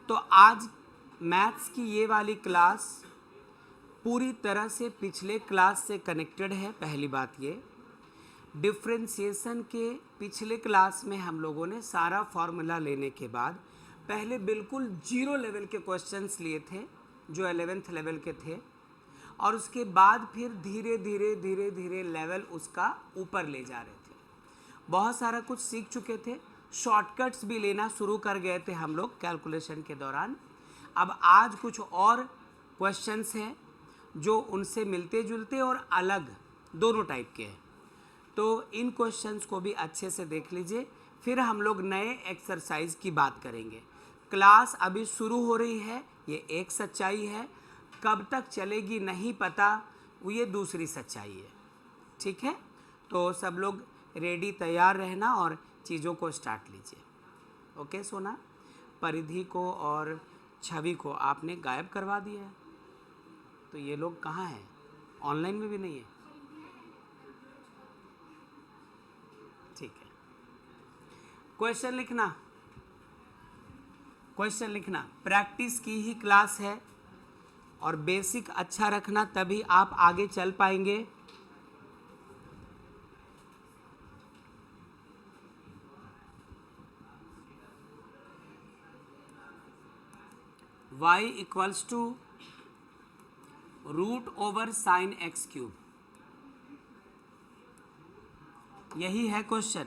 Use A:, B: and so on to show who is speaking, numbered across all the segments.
A: तो आज मैथ्स की ये वाली क्लास पूरी तरह से पिछले क्लास से कनेक्टेड है। पहली बात ये, डिफ्रेंशिएशन के पिछले क्लास में हम लोगों ने सारा फॉर्मूला लेने के बाद पहले बिल्कुल जीरो लेवल के क्वेश्चंस लिए थे जो 11th लेवल के थे, और उसके बाद फिर धीरे धीरे धीरे धीरे लेवल उसका ऊपर ले जा रहे थे। बहुत सारा कुछ सीख चुके थे, शॉर्टकट्स भी लेना शुरू कर गए थे हम लोग कैलकुलेशन के दौरान। अब आज कुछ और क्वेश्चंस हैं जो उनसे मिलते जुलते और अलग दोनों टाइप के हैं, तो इन क्वेश्चंस को भी अच्छे से देख लीजिए। फिर हम लोग नए एक्सरसाइज की बात करेंगे। क्लास अभी शुरू हो रही है, ये एक सच्चाई है, कब तक चलेगी नहीं पता, वो ये दूसरी सच्चाई है। ठीक है, तो सब लोग रेडी तैयार रहना और चीज़ों को स्टार्ट लीजिए। ओके सोना, परिधि को और छवि को आपने गायब करवा दिया है, तो ये लोग कहाँ हैं? ऑनलाइन में भी नहीं है। ठीक है, क्वेश्चन लिखना, क्वेश्चन लिखना। प्रैक्टिस की ही क्लास है और बेसिक अच्छा रखना, तभी आप आगे चल पाएंगे। y इक्वल्स टू √/sin(x³), यही है क्वेश्चन।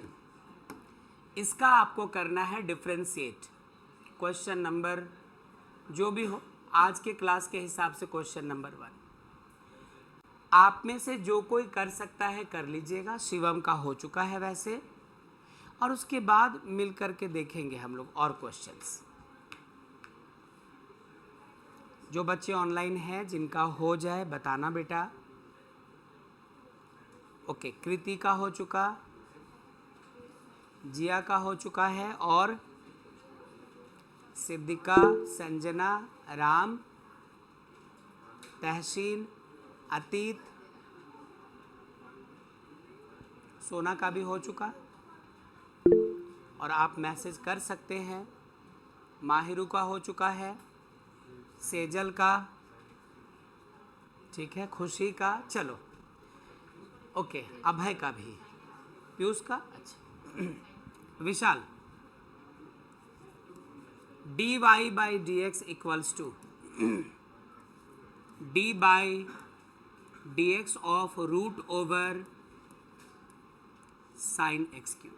A: इसका आपको करना है डिफ्रेंशिएट। क्वेश्चन नंबर जो भी हो आज के क्लास के हिसाब से क्वेश्चन नंबर 1 आप में से जो कोई कर सकता है कर लीजिएगा। शिवम का हो चुका है वैसे, और उसके बाद मिल करके देखेंगे हम लोग और क्वेश्चंस। जो बच्चे ऑनलाइन हैं जिनका हो जाए बताना बेटा। ओके, कृति का हो चुका, जिया का हो चुका है, और सिद्धिका, संजना, राम, तहसीन, अतीत, सोना का भी हो चुका, और आप मैसेज कर सकते हैं। माहिरू का हो चुका है, सेजल का, ठीक है, खुशी का, चलो ओके, अभय का भी, पीयूष का, अच्छा। Vishal, dy/dx equals to d/dx of √/sin(x³).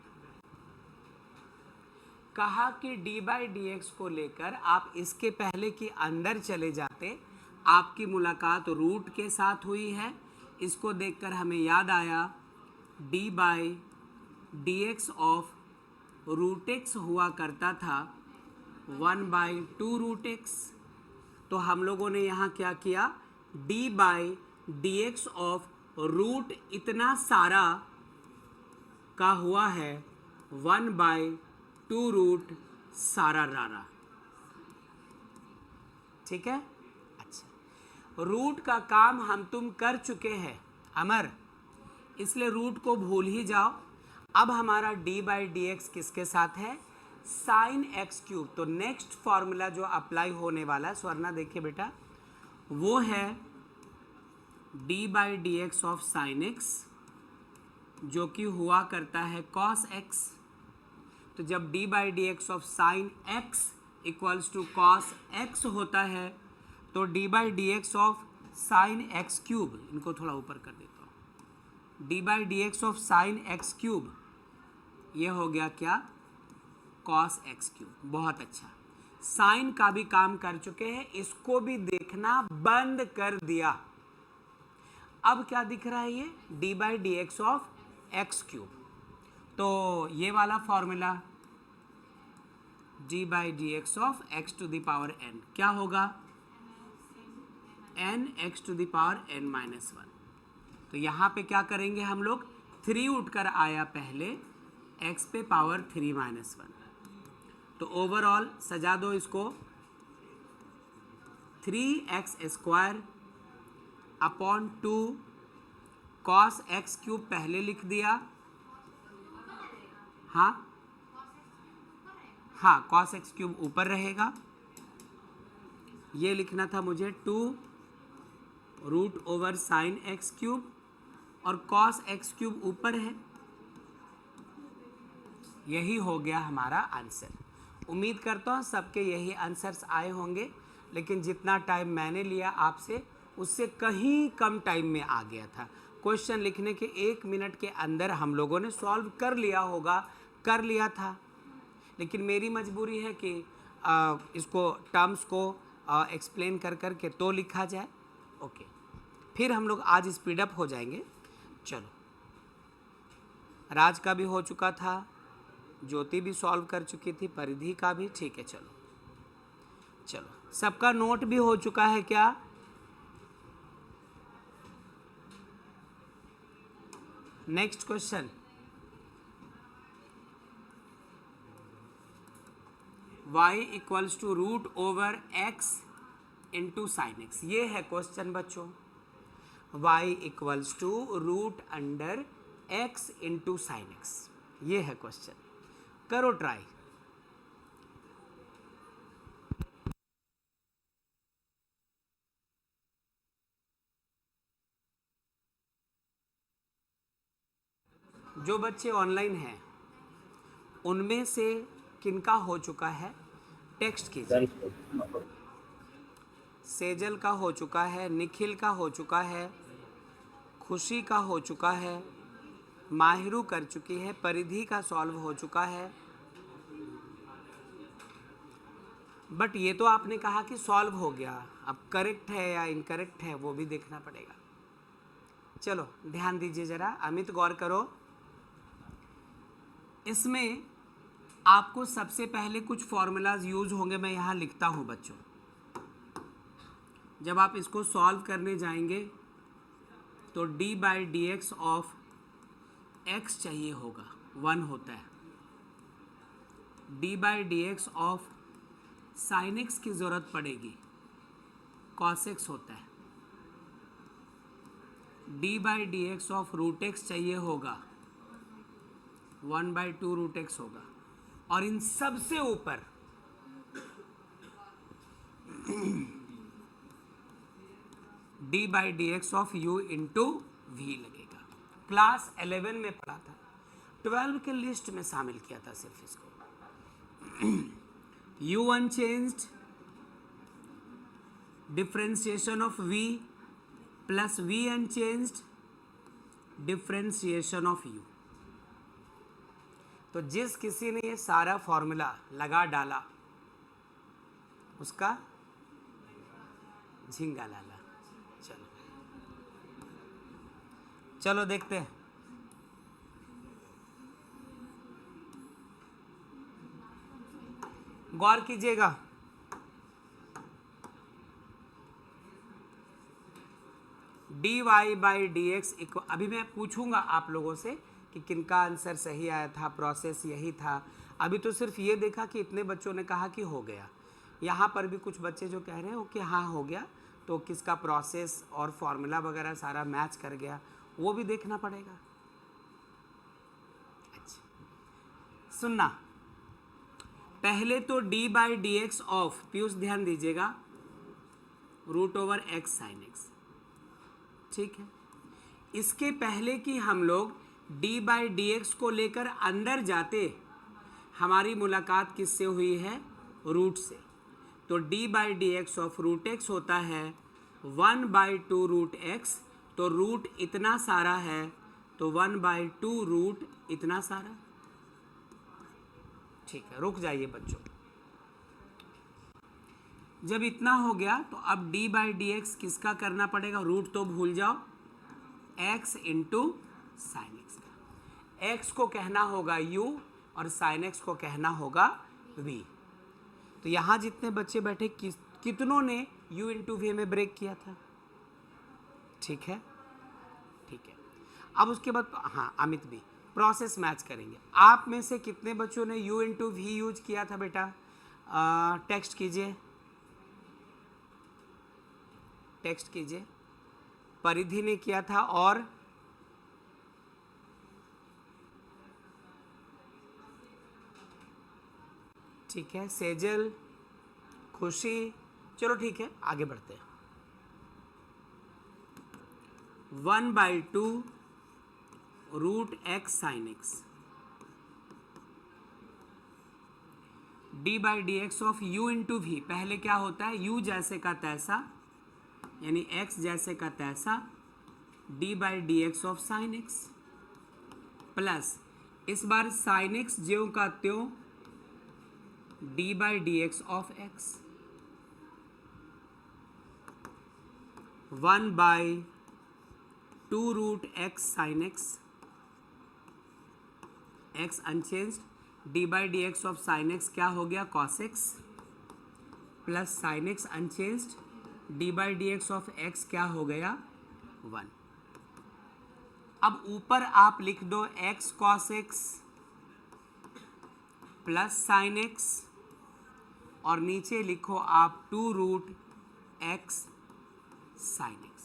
A: कहा कि d/dx को लेकर आप इसके पहले कि अंदर चले जाते, आपकी मुलाकात रूट के साथ हुई है। इसको देखकर हमें याद आया d/dx ऑफ √x हुआ करता था 1/2√x। तो हम लोगों ने यहाँ क्या किया, d/dx ऑफ रूट इतना सारा का हुआ है 1/2 सारा रारा। ठीक है, अच्छा। रूट का काम हम तुम कर चुके हैं अमर, इसलिए रूट को भूल ही जाओ। अब हमारा d/dx किसके साथ है, sin(x³). तो नेक्स्ट फॉर्मूला जो अप्लाई होने वाला है, स्वर्णा देखिए बेटा, वो है d/dx ऑफ sin(x), जो कि हुआ करता है cos(x). तो जब d/dx of sin(x) equals to cos(x) होता है, तो d/dx ऑफ sin(x³), इनको थोड़ा ऊपर कर देता हूँ, d/dx ऑफ sin(x³) ये हो गया क्या, cos(x³). बहुत अच्छा, साइन का भी काम कर चुके हैं, इसको भी देखना बंद कर दिया। अब क्या दिख रहा है, ये d/dx ऑफ x³। तो ये वाला फॉर्मूला d/dx ऑफ x⁴n क्या होगा, n(x⁴n-1). तो यहाँ पे क्या करेंगे हम लोग, 3 उठकर आया पहले, x पे पावर 3-1। तो ओवरऑल सजा दो इसको, 3x² अपॉन 2 cos(x³ पहले लिख दिया, हाँ हाँ cos(x³ ऊपर रहेगा, ये लिखना था मुझे 2√sin x क्यूब और cos x क्यूब ऊपर है। यही हो गया हमारा आंसर। उम्मीद करता हूँ सबके यही आंसर्स आए होंगे, लेकिन जितना टाइम मैंने लिया आपसे उससे कहीं कम टाइम में आ गया था। क्वेश्चन लिखने के 1 मिनट के अंदर हम लोगों ने सॉल्व कर लिया था, लेकिन मेरी मजबूरी है कि इसको टर्म्स को एक्सप्लेन कर के तो लिखा जाए। ओके, फिर हम लोग आज स्पीड अप हो जाएंगे। चलो, राज का भी हो चुका था, ज्योति भी सॉल्व कर चुकी थी, परिधि का भी। ठीक है, चलो सबका नोट भी हो चुका है क्या? Next question, y equals to √x into sine x. ये है क्वेश्चन बच्चों, y equals to √x into sine x. ये है क्वेश्चन, करो ट्राई। जो बच्चे ऑनलाइन हैं उनमें से किनका हो चुका है टेक्स्ट कीजिए। सेजल का हो चुका है, निखिल का हो चुका है, खुशी का हो चुका है, माहिरू कर चुकी है, परिधि का सॉल्व हो चुका है। बट ये तो आपने कहा कि सॉल्व हो गया, अब करेक्ट है या इनकरेक्ट है वो भी देखना पड़ेगा। चलो ध्यान दीजिए जरा, अमित गौर करो। इसमें आपको सबसे पहले कुछ फॉर्मूलाज यूज होंगे, मैं यहाँ लिखता हूँ बच्चों। जब आप इसको सॉल्व करने जाएंगे तो d/dx ऑफ x चाहिए होगा, 1 होता है। d/dx ऑफ साइन x की ज़रूरत पड़ेगी, cos x होता है। d/dx ऑफ √x चाहिए होगा, 1/2 √x होगा। और इन सब से ऊपर d/dx of u into v लगेगा। क्लास 11 में पढ़ा था, 12 के लिस्ट में शामिल किया था सिर्फ इसको। u unchanged, differentiation of v plus v unchanged, differentiation of u। तो जिस किसी ने ये सारा फॉर्मूला लगा डाला उसका झिंगा लाला। चलो देखते हैं। गौर कीजिएगा, dy/dx इक्वल, अभी मैं पूछूंगा आप लोगों से कि किनका आंसर सही आया था, प्रोसेस यही था। अभी तो सिर्फ ये देखा कि इतने बच्चों ने कहा कि हो गया। यहाँ पर भी कुछ बच्चे जो कह रहे हैं कि हाँ हो गया, तो किसका प्रोसेस और फॉर्मूला वगैरह सारा मैच कर गया वो भी देखना पड़ेगा। अच्छा सुनना, पहले तो d/dx ऑफ, पीयूष ध्यान दीजिएगा, √x sin x, ठीक है। इसके पहले कि हम लोग d/dx को लेकर अंदर जाते, हमारी मुलाकात किससे हुई है? रूट से। तो d/dx ऑफ √x होता है 1/2 √x, तो रूट इतना सारा है, तो 1/2 रूट इतना सारा। ठीक है, रुक जाइए बच्चों। जब इतना हो गया तो अब d/dx किसका करना पड़ेगा? रूट तो भूल जाओ, x इंटू साइन एक्स का। x को कहना होगा u और साइन x को कहना होगा v। तो यहाँ जितने बच्चे बैठे कितनों ने u इंटू v में ब्रेक किया था? ठीक है, ठीक है। अब उसके बाद हाँ अमित भी प्रोसेस मैच करेंगे। आप में से कितने बच्चों ने u इंटू वी यूज किया था बेटा? टेक्स्ट कीजिए, टेक्स्ट कीजिए। परिधि ने किया था और ठीक है, सेजल, खुशी, चलो ठीक है, आगे बढ़ते हैं। 1/2 √x sin x d/dx of u into v. पहले क्या होता है, u जैसे का तैसा यानी x जैसे का तैसा d/dx of sine x plus इस बार साइन x ज्यों का त्यों d/dx of x 1/2 √x sin x, x unchanged, d/dx of sine x क्या हो गया cos x plus sine x unchanged, d/dx of x क्या हो गया 1। अब ऊपर आप लिख दो x cos x plus sine x और नीचे लिखो आप 2 √x sin x।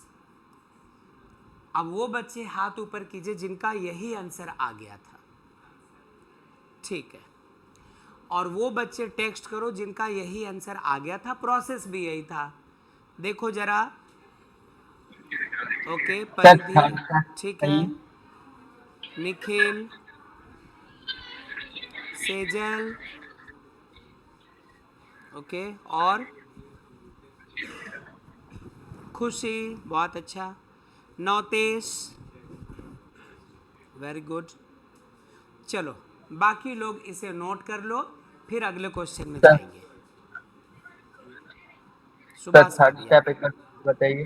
A: अब वो बच्चे हाथ ऊपर कीजिए जिनका यही आंसर आ गया था, ठीक है, और वो बच्चे टेक्स्ट करो जिनका यही आंसर आ गया था, प्रोसेस भी यही था। देखो जरा, ओके, परिधि, ठीक है, निखिल, सेजल, ओके, और खुशी, बहुत अच्छा, नौतेश, वेरी गुड। चलो बाकी लोग इसे नोट कर लो, फिर अगले क्वेश्चन में जाएंगे। सुभाष
B: थर्ड स्टेप एक बार बताइए।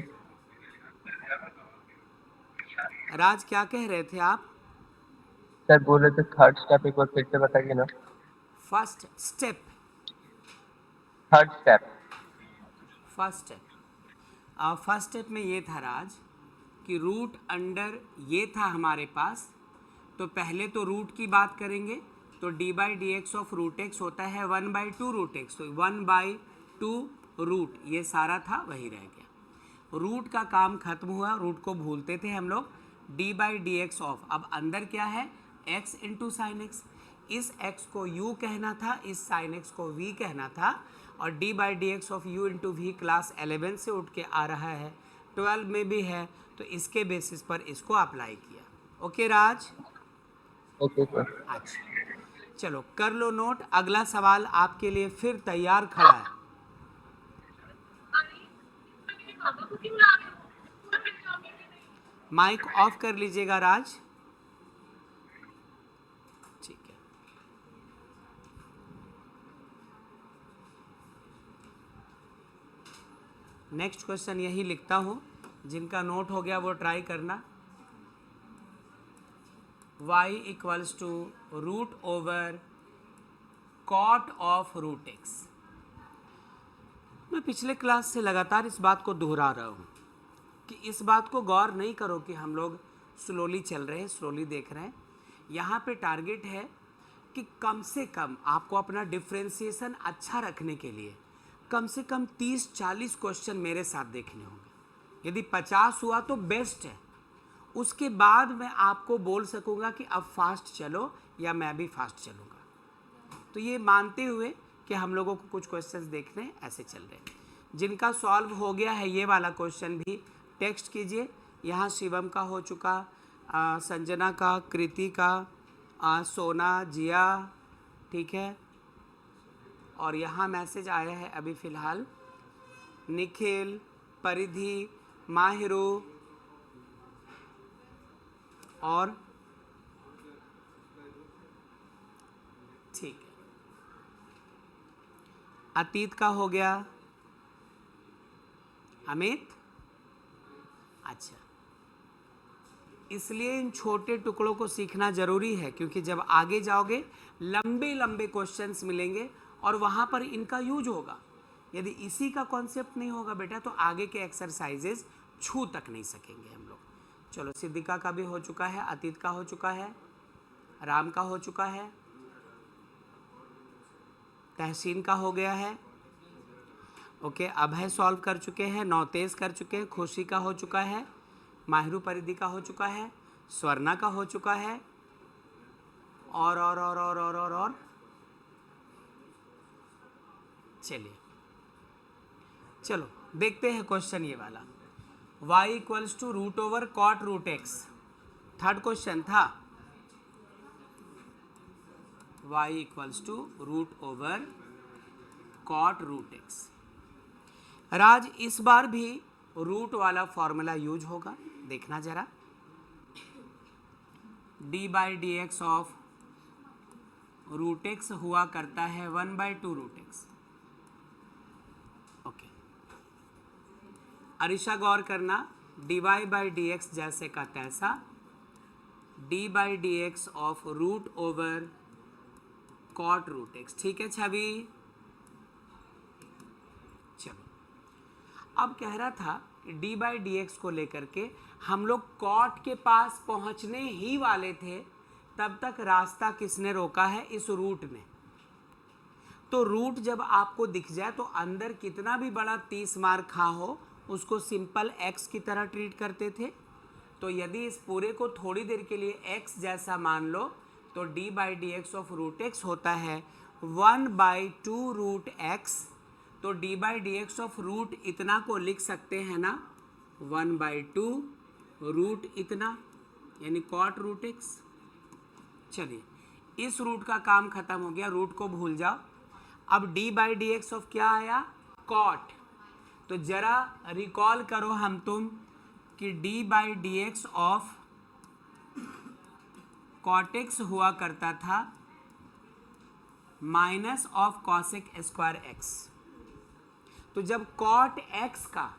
A: राज क्या कह रहे थे आप?
B: सर बोल रहे थे थर्ड स्टेप एक बार फिर से बताइए ना।
A: First step,
B: third step.
A: First step, first step में ये था राज कि रूट अंडर ये था हमारे पास, तो पहले तो रूट की बात करेंगे, तो d/dx ऑफ √x होता है 1/2 √x, तो 1/2 रूट, ये सारा था वही रह गया। रूट का काम खत्म हुआ, रूट को भूलते थे हम लोग। d/dx ऑफ, अब अंदर क्या है x इंटू साइन x, इस x को u कहना था, इस साइन x को v कहना था, और d/dx of u into v class 11 से उठ के आ रहा है, 12 में भी है, तो इसके बेसिस पर इसको अप्लाई किया। ओके राज?
B: Okay sir.
A: अच्छा चलो कर लो नोट, अगला सवाल आपके लिए फिर तैयार खड़ा है। माइक ऑफ कर लीजिएगा राज, ठीक है। नेक्स्ट क्वेश्चन यही लिखता हूं, जिनका नोट हो गया वो ट्राई करना। y equals to root over cot of √x। मैं पिछले क्लास से लगातार इस बात को दोहरा रहा हूँ कि इस बात को गौर नहीं करो कि हम लोग स्लोली चल रहे हैं, स्लोली देख रहे हैं। यहाँ पे टारगेट है कि कम से कम आपको अपना डिफ्रेंसिएशन अच्छा रखने के लिए कम से कम 30-40 क्वेश्चन मेरे साथ देखने होंगे। यदि 50 हुआ तो बेस्ट है, उसके बाद मैं आपको बोल सकूंगा कि अब फास्ट चलो या मैं भी फास्ट चलूँगा। तो ये मानते हुए कि हम लोगों को कुछ क्वेश्चंस देखने हैं, ऐसे चल रहे हैं। जिनका सॉल्व हो गया है ये वाला क्वेश्चन भी टेक्स्ट कीजिए। यहाँ शिवम का हो चुका, संजना का, कृति का, सोना, जिया, ठीक है, और यहाँ मैसेज आया है अभी फ़िलहाल, निखिल, परिधि, माहिरू, और ठीक है, अतीत का हो गया, अमित, अच्छा। इसलिए इन छोटे टुकड़ों को सीखना जरूरी है, क्योंकि जब आगे जाओगे लंबे लंबे क्वेश्चंस मिलेंगे और वहाँ पर इनका यूज होगा। यदि इसी का कॉन्सेप्ट नहीं होगा बेटा तो आगे के एक्सरसाइजेज छू तक नहीं सकेंगे हम लोग। चलो सिद्धिका का भी हो चुका है, अतीत का हो चुका है, राम का हो चुका है, तहसीन का हो गया है, ओके, अभय सॉल्व कर चुके हैं, नौतेज कर चुके हैं, खुशी का हो चुका है, माहिरू परिधि का हो चुका है, स्वर्णा का हो चुका है, और चलिए चलो देखते हैं क्वेश्चन ये वाला, y equals to root over cot root x. Third question था y equals to root over cot root x. Raj इस बार भी रूट वाला फॉर्मूला यूज होगा, देखना जरा। D by d x of root x हुआ करता है 1/2 रूट एक्स। ओके, अरिशा गौर करना, d y by d x जैसे का तैसा, d by d x of root over cot root x. ठीक है छवि, चलो अब कह रहा था डी बाई डी एक्स को लेकर के हम लोग कॉट के पास पहुंचने ही वाले थे, तब तक रास्ता किसने रोका है? इस रूट ने। तो रूट जब आपको दिख जाए तो अंदर कितना भी बड़ा 30 मार खा हो उसको सिंपल x की तरह ट्रीट करते थे। तो यदि इस पूरे को थोड़ी देर के लिए x जैसा मान लो तो d by d x of root x होता है 1/2 रूट एक्स। तो d by d x of root इतना को लिख सकते हैं ना 1/2 रूट इतना, यानी कॉट रूट एक्स। चलिए इस रूट का काम खत्म हो गया, रूट को भूल जाओ। अब d by d x of क्या आया? कॉट। तो जरा रिकॉल करो हम तुम कि d by d x of cot x हुआ करता था minus of cosec square x. तो जब कॉट एक्स का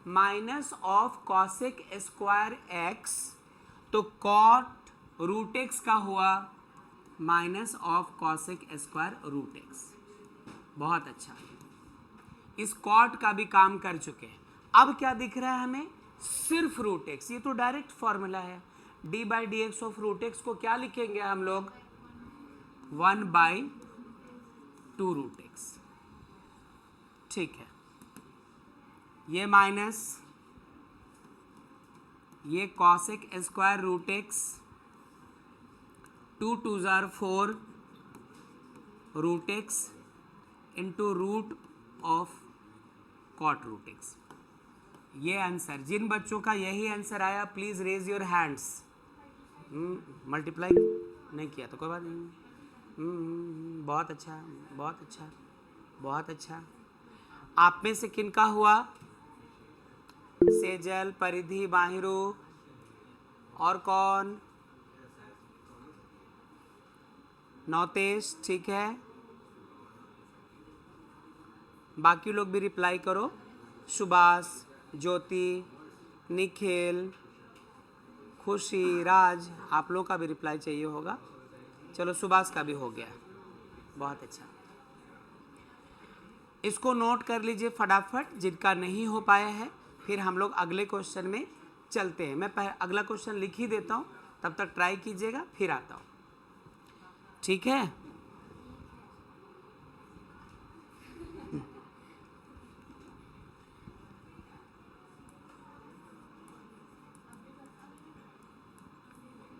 A: minus of cosec square x, तो कॉट रूट एक्स का हुआ minus of cosec square root x. बहुत अच्छा, इस कॉट का भी काम कर चुके हैं। अब क्या दिख रहा है हमें? सिर्फ रूट एक्स। ये तो डायरेक्ट फॉर्मूला है। D by d x of root x को क्या लिखेंगे हम लोग? 1/2 रूट एक्स। ठीक है, ये माइनस ये कॉसेक स्क्वायर रूट एक्स, 2 2 जार 4 root x into root of cot root x. ये आंसर, जिन बच्चों का यही आंसर आया please raise your hands. Multiply नहीं किया तो कोई बात नहीं। बहुत अच्छा, बहुत अच्छा, बहुत अच्छा। आप में से किन का हुआ? सेजल, परिधि, माहिरू और कौन? नौतेश। ठीक है, बाकी लोग भी रिप्लाई करो। सुभाष, ज्योति, निखिल, खुशी, राज, आप लोग का भी रिप्लाई चाहिए होगा। चलो सुभाष का भी हो गया, बहुत अच्छा। इसको नोट कर लीजिए फटाफट जिनका नहीं हो पाया है, फिर हम लोग अगले क्वेश्चन में चलते हैं। मैं अगला क्वेश्चन लिख ही देता हूँ, तब तक ट्राई कीजिएगा, फिर आता हूँ। ठीक है,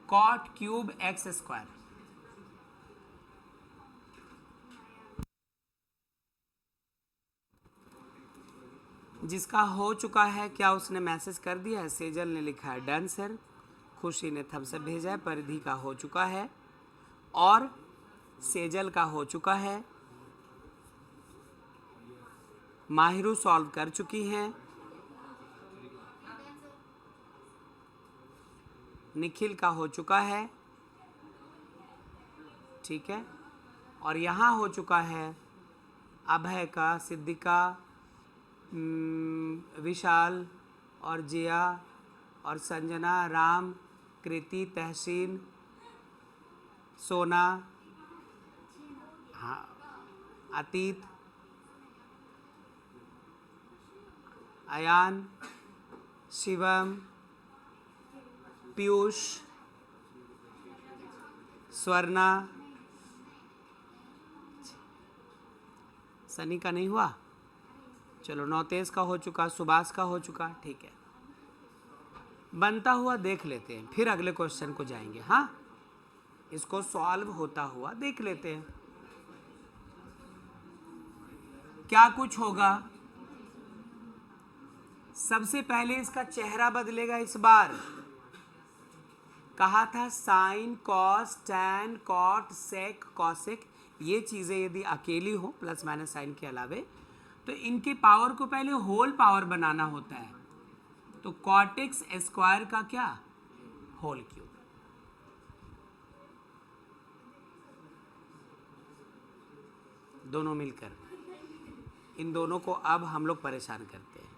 A: कॉट क्यूब एक्स स्क्वायर। जिसका हो चुका है क्या उसने मैसेज कर दिया है? सेजल ने लिखा है डन सर, खुशी ने थम्स अप भेजा है, परिधि का हो चुका है और सेजल का हो चुका है, माहिरू सॉल्व कर चुकी हैं, निखिल का हो चुका है। ठीक है, और यहाँ हो चुका है अभय का, सिद्धिका, विशाल और जिया और संजना, राम, कृति, तहसीन, सोना, हाँ, अतीत, अयान, शिवम, पीयूष, स्वर्णा, सनी का नहीं हुआ। चलो नौतेज का हो चुका, सुभाष का हो चुका। ठीक है, बनता हुआ देख लेते हैं, फिर अगले क्वेश्चन को जाएंगे। हाँ, इसको सॉल्व होता हुआ देख लेते हैं क्या कुछ होगा। सबसे पहले इसका चेहरा बदलेगा इस बार। कहा था साइन, कॉस, टैन, कॉट, सेक, कॉसेक, ये चीज़ें यदि अकेली हो प्लस माइनस साइन के अलावे, तो इनके पावर को पहले होल पावर बनाना होता है। तो कॉट एक्स स्क्वायर का क्या, होल क्यूब। दोनों मिलकर इन दोनों को अब हम लोग परेशान करते हैं।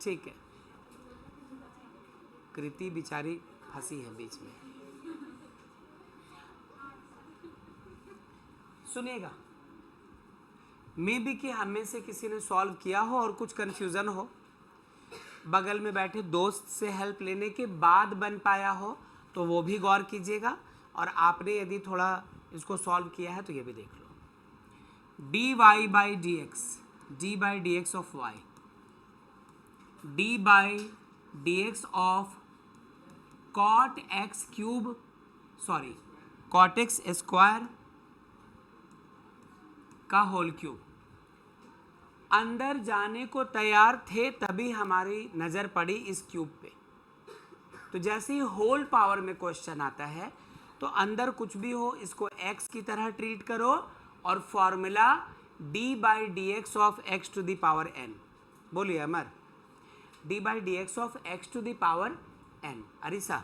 A: ठीक है, कृति बेचारी फंसी है बीच में। सुनिएगा, मे बी कि हम में से किसी ने सॉल्व किया हो और कुछ कंफ्यूजन हो, बगल में बैठे दोस्त से हेल्प लेने के बाद बन पाया हो तो वो भी गौर कीजिएगा, और आपने यदि थोड़ा इसको सॉल्व किया है तो ये भी देख लो। D y by d x, d by d x of y, d by d x of cot x cube, sorry cot x square का होल क्यूब। अंदर जाने को तैयार थे तभी हमारी नज़र पड़ी इस क्यूब पे। तो जैसे ही होल पावर में क्वेश्चन आता है तो अंदर कुछ भी हो इसको x की तरह ट्रीट करो, और formula d by d x of x to the power n। बोलिए Amar, d by d x of x to the power n। अरिसा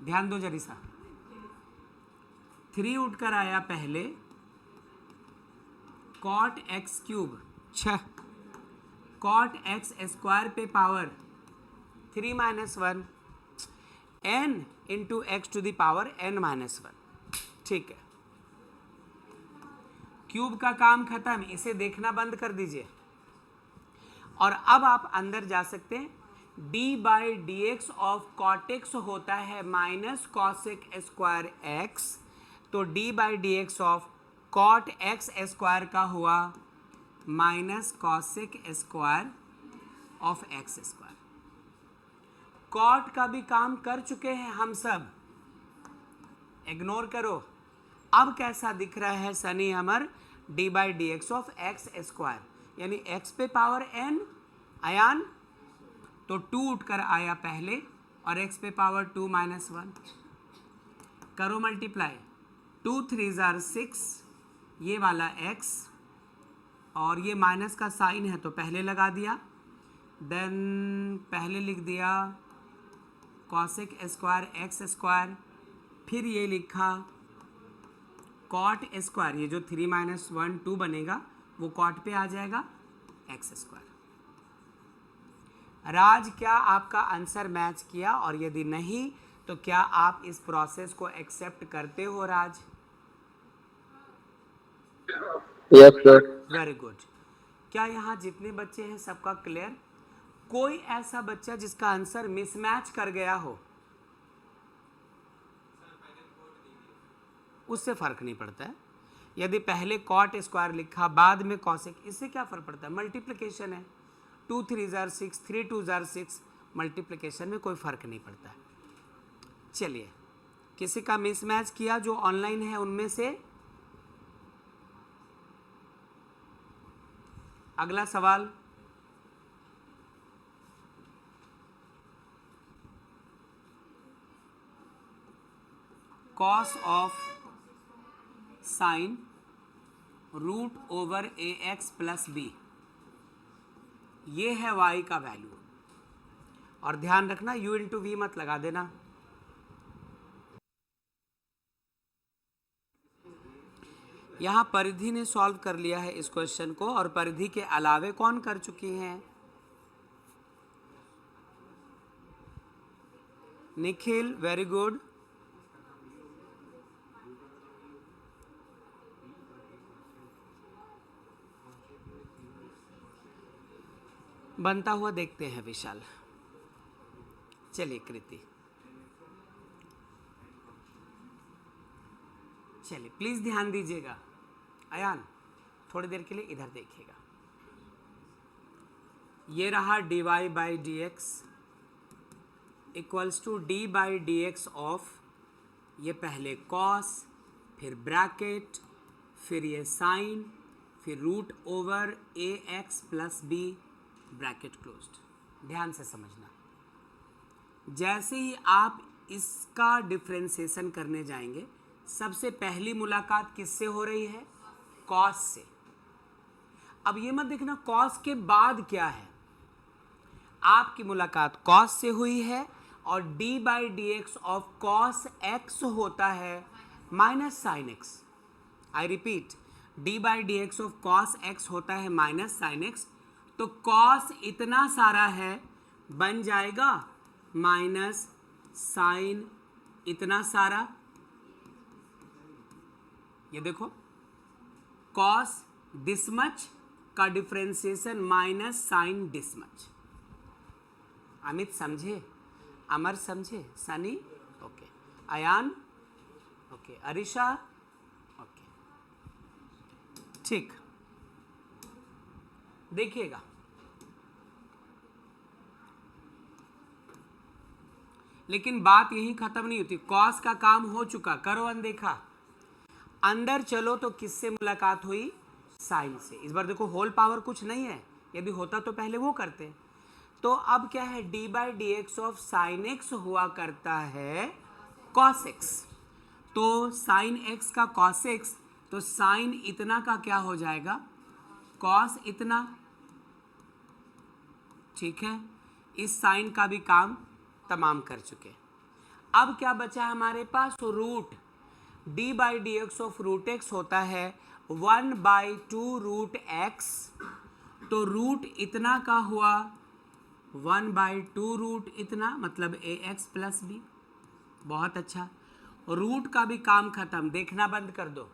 A: ध्यान दो जरिसा, 3 उठकर आया पहले, cot x cube 6, cot x square पे power 3 minus 1, n into x to the power n minus 1। ठीक है, क्यूब का काम खत्म, इसे देखना बंद कर दीजिए। और अब आप अंदर जा सकते हैं। d by d x of cot x होता है माइनस कॉसेक स्क्वायर एक्स, तो d by d x of cot x square का हुआ minus cosec square of x square. Cot का भी काम कर चुके हैं हम सब, इग्नोर करो। अब कैसा दिख रहा है सनी अमर, d by d x of x square, यानी x पे पावर n अयान, तो 2 उठकर आया पहले और x पे पावर 2 माइनस 1। करो मल्टीप्लाई, 2 3 जार 6, ये वाला x, और ये माइनस का साइन है तो पहले लगा दिया, देन पहले लिख दिया कॉसेक स्क्वायर एक्स स्क्वायर, फिर ये लिखा कॉट स्क्वायर, ये जो 3 माइनस 1 2 बनेगा वो कॉट पे आ जाएगा एक्स स्क्वायर। राज, क्या आपका आंसर मैच किया, और यदि नहीं तो क्या आप इस प्रोसेस को एक्सेप्ट करते हो Raj?
B: Yes sir.
A: Very good. क्या यहाँ जितने बच्चे हैं सबका क्लियर? कोई ऐसा बच्चा जिसका आंसर मिसमैच कर गया हो? उससे फर्क नहीं पड़ता है, यदि पहले कॉट स्क्वायर लिखा बाद में कॉसेक, इससे क्या फर्क पड़ता है? मल्टीप्लिकेशन है, 2 3 जार 6, 3 2 जार 6, मल्टीप्लिकेशन में कोई फर्क नहीं पड़ता है। चलिए, किसी का मिसमैच किया जो ऑनलाइन है उनमें से? अगला सवाल, cos of sine root over a x plus b, ये है y का वैल्यू, और ध्यान रखना u इंटू वी मत लगा देना। यहाँ परिधि ने सॉल्व कर लिया है इस क्वेश्चन को, और परिधि के अलावे कौन कर चुकी हैं? Nikhil, very good. बनता हुआ देखते हैं विशाल। चलिए कृति, चलिए प्लीज ध्यान दीजिएगा। अयान, थोड़ी देर के लिए इधर देखिएगा। ये रहा dy by d x equals to d by d x of, ये पहले कॉस, फिर ब्रैकेट, फिर ये साइन, फिर root over a x plus b bracket closed. ध्यान से समझना, जैसे ही आप इसका डिफ्रेंसिएशन करने जाएंगे, सबसे पहली मुलाकात किससे हो रही है? कॉस से। अब ये मत देखना कॉस के बाद क्या है, आपकी मुलाकात कॉस से हुई है और d by d x of cos x होता है minus sine x. I repeat, d by d x of cos x होता है माइनस साइन एक्स, तो कॉस इतना सारा है बन जाएगा माइनस साइन इतना सारा। ये देखो कॉस दिस मच का differentiation minus sine this much. Amit समझे, अमर समझे, Sunny okay, Ayaan okay, Arisha okay, ठीक। देखिएगा लेकिन बात यही खत्म नहीं होती, कॉस का काम हो चुका, करो अनदेखा, अंदर चलो तो किससे मुलाकात हुई? साइन से। इस बार देखो होल पावर कुछ नहीं है, यदि होता तो पहले वो करते। तो अब क्या है, d by d x of sine x हुआ करता है कॉस एक्स, तो साइन एक्स का कॉस एक्स, तो साइन इतना का क्या हो जाएगा? कॉस इतना। ठीक है, इस साइन का भी काम तमाम कर चुके। अब क्या बचा है हमारे पास? Root d by d x of root x होता है 1 बाई 2 रूट एक्स, तो रूट इतना का हुआ 1 बाई 2 रूट इतना, मतलब ए एक्स प्लस बी। बहुत अच्छा, रूट का भी काम खत्म, देखना बंद कर दो।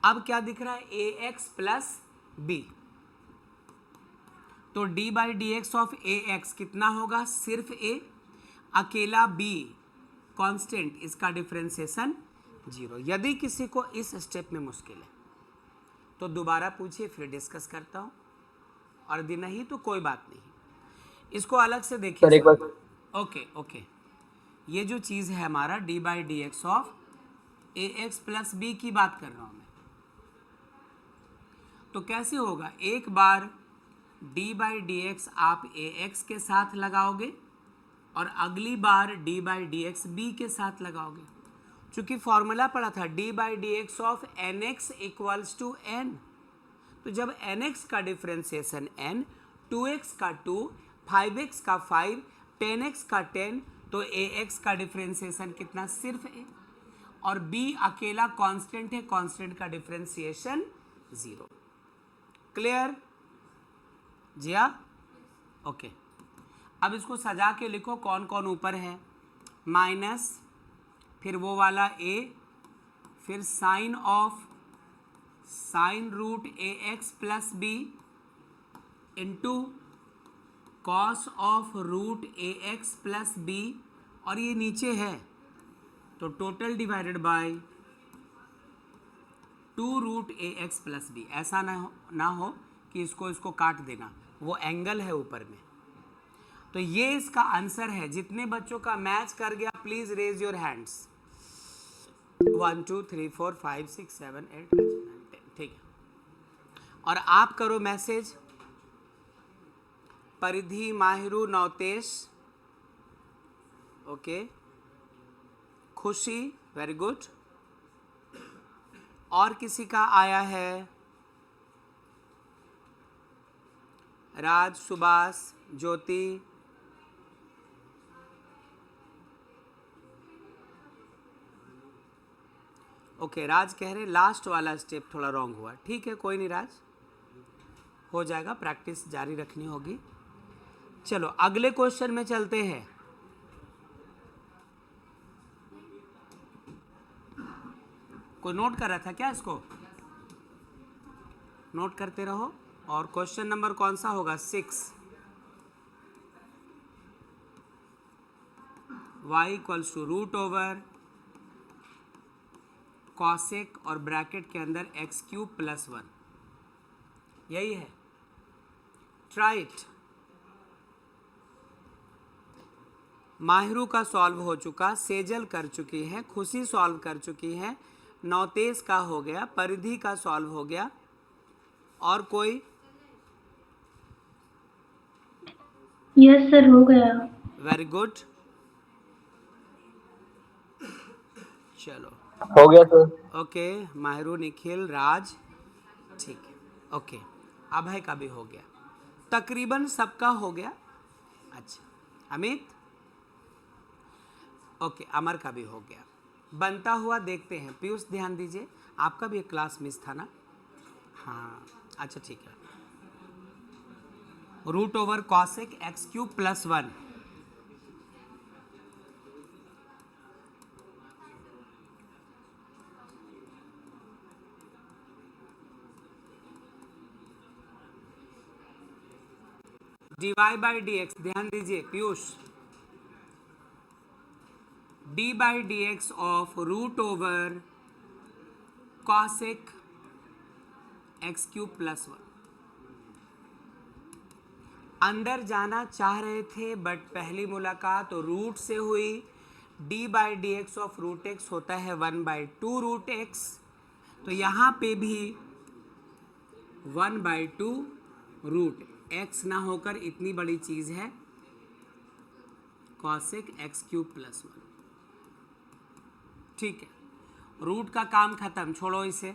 A: अब क्या दिख रहा है? ए एक्स प्लस बी, तो d by d x of a x कितना होगा? सिर्फ a, अकेला b कांस्टेंट, इसका डिफरेंशिएशन 0। यदि किसी को इस स्टेप में मुश्किल है तो दोबारा पूछिए, फिर डिस्कस करता हूँ, और यदि नहीं तो कोई बात नहीं, इसको अलग से देखिए।
B: सर एक बार
A: ओके ओके, ये जो चीज़ है हमारा d by d x of a x plus b की बात कर रहा हूँ मैं, तो कैसे होगा? एक बार d बाई डी एक्स आप ए एक्स के साथ लगाओगे और अगली बार d by d x b के साथ लगाओगे। चूंकि फॉर्मूला पढ़ा था d by d x of n x equals to n, तो जब एन एक्स का डिफ्रेंसिएशन n, 2x का 2, 5x का 5, 10x का 10, तो ax का डिफ्रेंसिएशन कितना? सिर्फ a, और b अकेला कांस्टेंट है, कांस्टेंट का डिफ्रेंसिएशन 0। क्लियर जिया? ओके, अब इसको सजा के लिखो, कौन कौन ऊपर है? माइनस, फिर वो वाला a, फिर sine of sine root a x plus b into cos of root a x plus b, और ये नीचे है तो total divided by 2 root a x plus b. ऐसा ना हो कि इसको काट देना, वो एंगल है ऊपर में। तो ये इसका आंसर है। जितने बच्चों का मैच कर गया प्लीज रेज योर हैंड्स। 1 2 3 4 5 6 7 8 9 10, ठीक है। और आप करो मैसेज, परिधि, माहिरू, नौतेश, ओके, खुशी, वेरी गुड। और किसी का आया है? राज, सुभाष, ज्योति, ओके। राज कह रहे लास्ट वाला स्टेप थोड़ा रॉन्ग हुआ, ठीक है, कोई नहीं राज, हो जाएगा, प्रैक्टिस जारी रखनी होगी। चलो अगले क्वेश्चन में चलते हैं। कोई नोट कर रहा था क्या? इसको नोट करते रहो। और क्वेश्चन नंबर कौन सा होगा? 6। y equals to root over cosec और ब्रैकेट के अंदर एक्स क्यूब प्लस 1, यही है। Try it. माहिरू का सॉल्व हो चुका, सेजल कर चुकी है, खुशी सॉल्व कर चुकी है, नौतेज का हो गया, परिधि का सॉल्व हो गया, और कोई?
C: यस सर, हो गया।
A: Very good. चलो
B: हो गया सर।
A: ओके, माहिरू, निखिल, राज, ठीक है। ओके, अभय का भी हो गया, तकरीबन सबका हो गया। अच्छा, अमित, ओके, अमर का भी हो गया। बनता हुआ देखते हैं। पीयूष ध्यान दीजिए, आपका भी एक क्लास मिस था ना? हाँ, अच्छा ठीक है। Root over cosec x cube plus 1, d y by d x, ध्यान दीजिए Piyush, d by d x of root over cosec x cube plus 1। अंदर जाना चाह रहे थे बट पहली मुलाकात रूट से हुई। D by d x of root x होता है 1/2 रूट एक्स, तो यहाँ पे भी 1/2 रूट एक्स ना होकर इतनी बड़ी चीज़ है कॉसेक एक्स क्यूब प्लस 1। ठीक है, रूट का काम खत्म, छोड़ो इसे।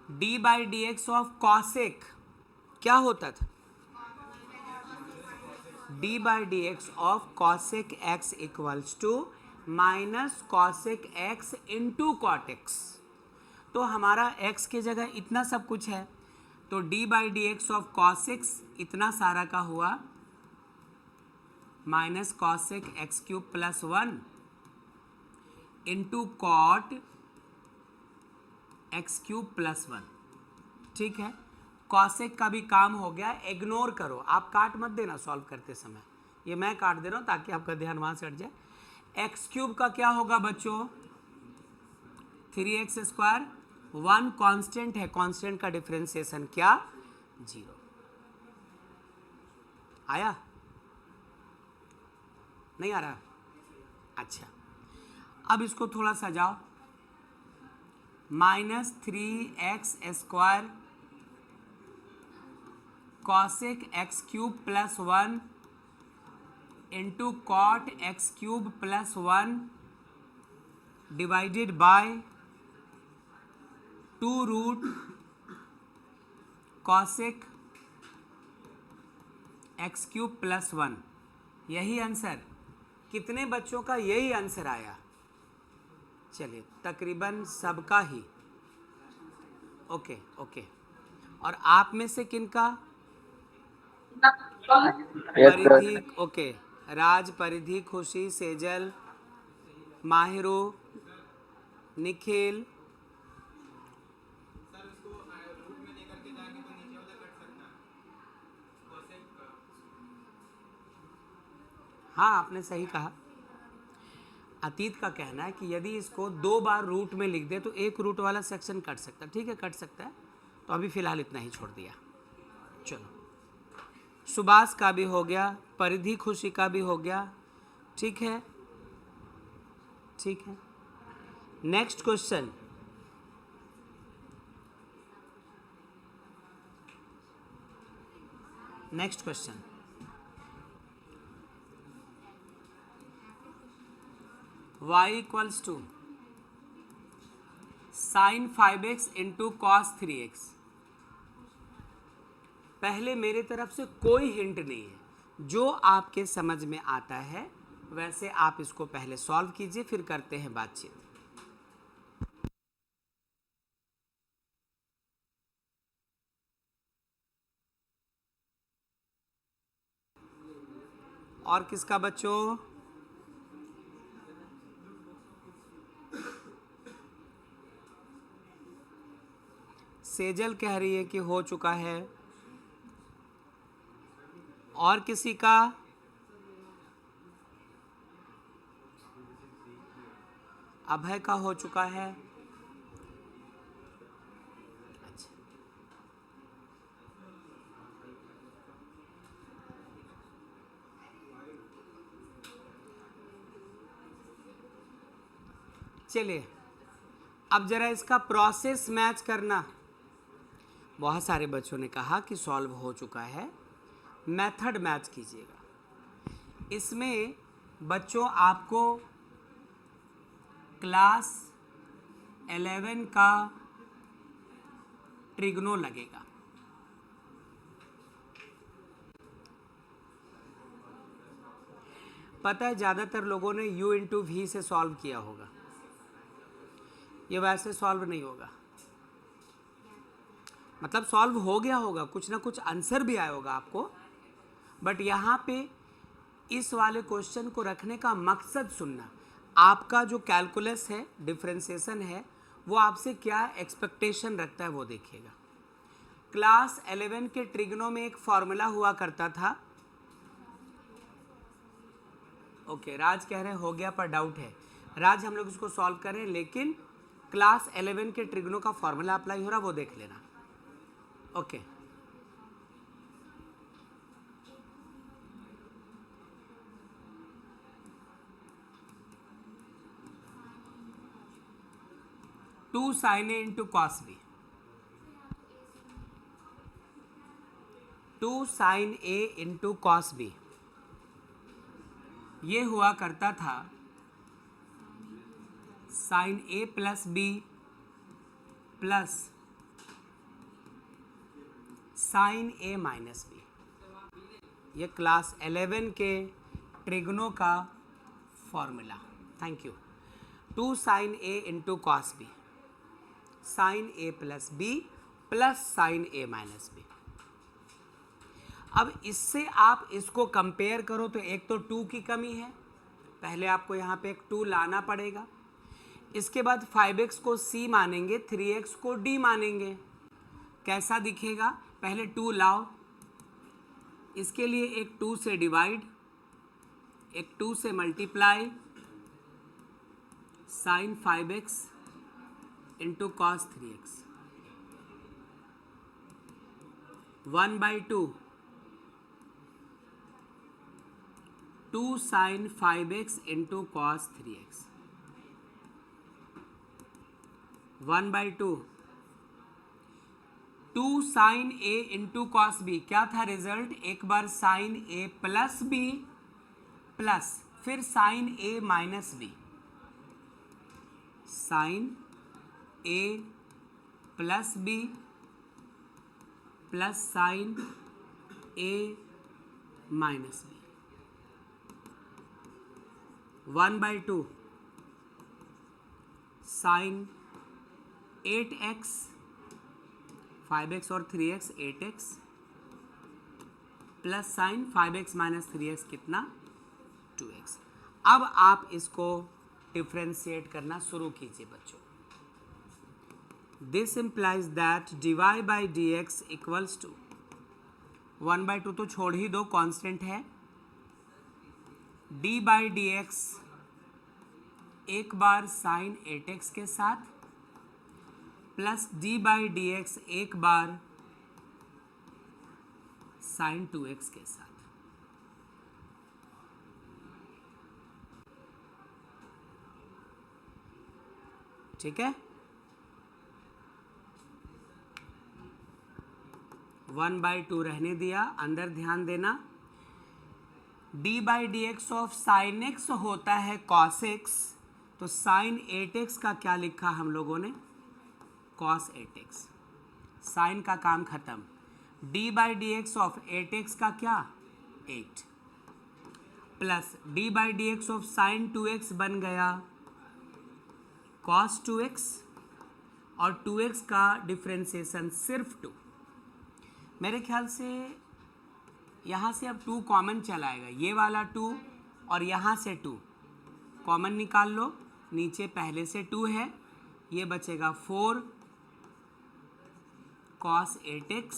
A: D by d x of cosec क्या होता था? D by d x of cosec x equals to minus cosec x into cot x. तो हमारा एक्स की जगह इतना सब कुछ है, तो d by d x of cosec x इतना सारा का हुआ minus cosec x cube plus 1 into cot x cube plus 1। ठीक है, कॉसेक का भी काम हो गया। इग्नोर करो, आप काट मत देना सॉल्व करते समय, ये मैं काट दे रहा हूँ ताकि आपका ध्यान वहाँ से हट जाए। एक्स क्यूब का क्या होगा बच्चों? 3x²। 1 कांस्टेंट है, कांस्टेंट का डिफरेंशिएशन क्या? 0। आया? नहीं आ रहा? अच्छा, अब इसको थोड़ा सजाओ। -3x² cosec x cube plus 1 into cot x cube plus 1 divided by 2 root cosec x cube plus 1। यही आंसर, कितने बच्चों का यही आंसर आया? चलिए, तकरीबन सबका ही। ओके ओके, और आप में से किनका? परिधि, ओके, राज, परिधि, खुशी, सेजल, माहिरो, निखिल, हाँ आपने सही कहा। अतीत का कहना है कि यदि इसको 2 बार रूट में लिख दे तो एक रूट वाला सेक्शन कट सकता है। ठीक है, कट सकता है, तो अभी फिलहाल इतना ही छोड़ दिया। चलो, सुभाष का भी हो गया, परिधि खुशी का भी हो गया। ठीक है, ठीक है। Next question, next question, y equals to sine 5x into cos 3x। पहले मेरे तरफ से कोई हिंट नहीं है, जो आपके समझ में आता है वैसे आप इसको पहले सॉल्व कीजिए, फिर करते हैं बातचीत। और किसका बच्चों? सेजल कह रही है कि हो चुका है। और किसी का? अभय का हो चुका है। अच्छा, चलिए अब जरा इसका प्रोसेस मैच करना। बहुत सारे बच्चों ने कहा कि सॉल्व हो चुका है। मेथड मैच कीजिएगा। इसमें बच्चों आपको क्लास 11 का ट्रिग्नो लगेगा। पता है ज़्यादातर लोगों ने u इंटू वी से सॉल्व किया होगा, ये वैसे सॉल्व नहीं होगा। मतलब सॉल्व हो गया होगा, कुछ ना कुछ आंसर भी आया होगा आपको, बट यहाँ पे इस वाले क्वेश्चन को रखने का मकसद सुनना। आपका जो कैलकुलस है, डिफरेंशिएशन है, वो आपसे क्या एक्सपेक्टेशन रखता है वो देखिएगा। क्लास 11 के ट्रिग्नो में एक फॉर्मूला हुआ करता था। ओके, राज कह रहे हो गया पर डाउट है। राज हम लोग इसको सॉल्व करें, लेकिन क्लास 11 के ट्रिग्नो का फॉर्मूला अप्लाई हो रहा वो देख लेना। Okay, two sine a into cos b, two sine a into cos b, ये हुआ करता था sine a plus b plus sine a minus b. ये क्लास 11 के ट्रिग्नो का formula. Thank you. Two sine a into cos b, sine a plus b plus sine a minus b. अब इससे आप इसको कंपेयर करो तो एक तो 2 की कमी है, पहले आपको यहाँ पे एक 2 लाना पड़ेगा। इसके बाद 5x को c मानेंगे, 3x को d मानेंगे। कैसा दिखेगा? पहले 2 लाओ, इसके लिए एक 2 से डिवाइड, एक 2 से multiply, sine 5x into cos 3x, 1/2 2 sine 5x into cos 3x, 1/2 2 sine a into cos b. क्या था रिजल्ट? एक बार sine a plus b plus फिर sine a minus b, sine a plus b plus sine a minus b, 1/2 sine 8x, 5x और 3x 8x plus sign 5x minus 3x कितना? 2x। अब आप इसको डिफ्रेंशिएट करना शुरू कीजिए बच्चों। This implies that dy by d x equals to 1/2 तो छोड़ ही दो, कांस्टेंट है। d बाई डी एक्स एक बार साइन 8x के साथ plus d by d x एक बार साइन 2x के साथ। ठीक है, 1/2 रहने दिया। अंदर ध्यान देना, d by d x of sine x होता है कॉस एक्स, तो साइन 8x का क्या लिखा हम लोगों ने? Cos 8x। साइन का काम खत्म। d by d x of 8x का क्या? 8 plus d by d x of sign 2x बन गया कॉस 2x, और 2x का डिफ्रेंशिएशन सिर्फ 2। मेरे ख्याल से यहाँ से अब 2 कॉमन चलाएगा, ये वाला 2 और यहाँ से 2 कॉमन निकाल लो। नीचे पहले से 2 है, ये बचेगा 4 कॉस 8x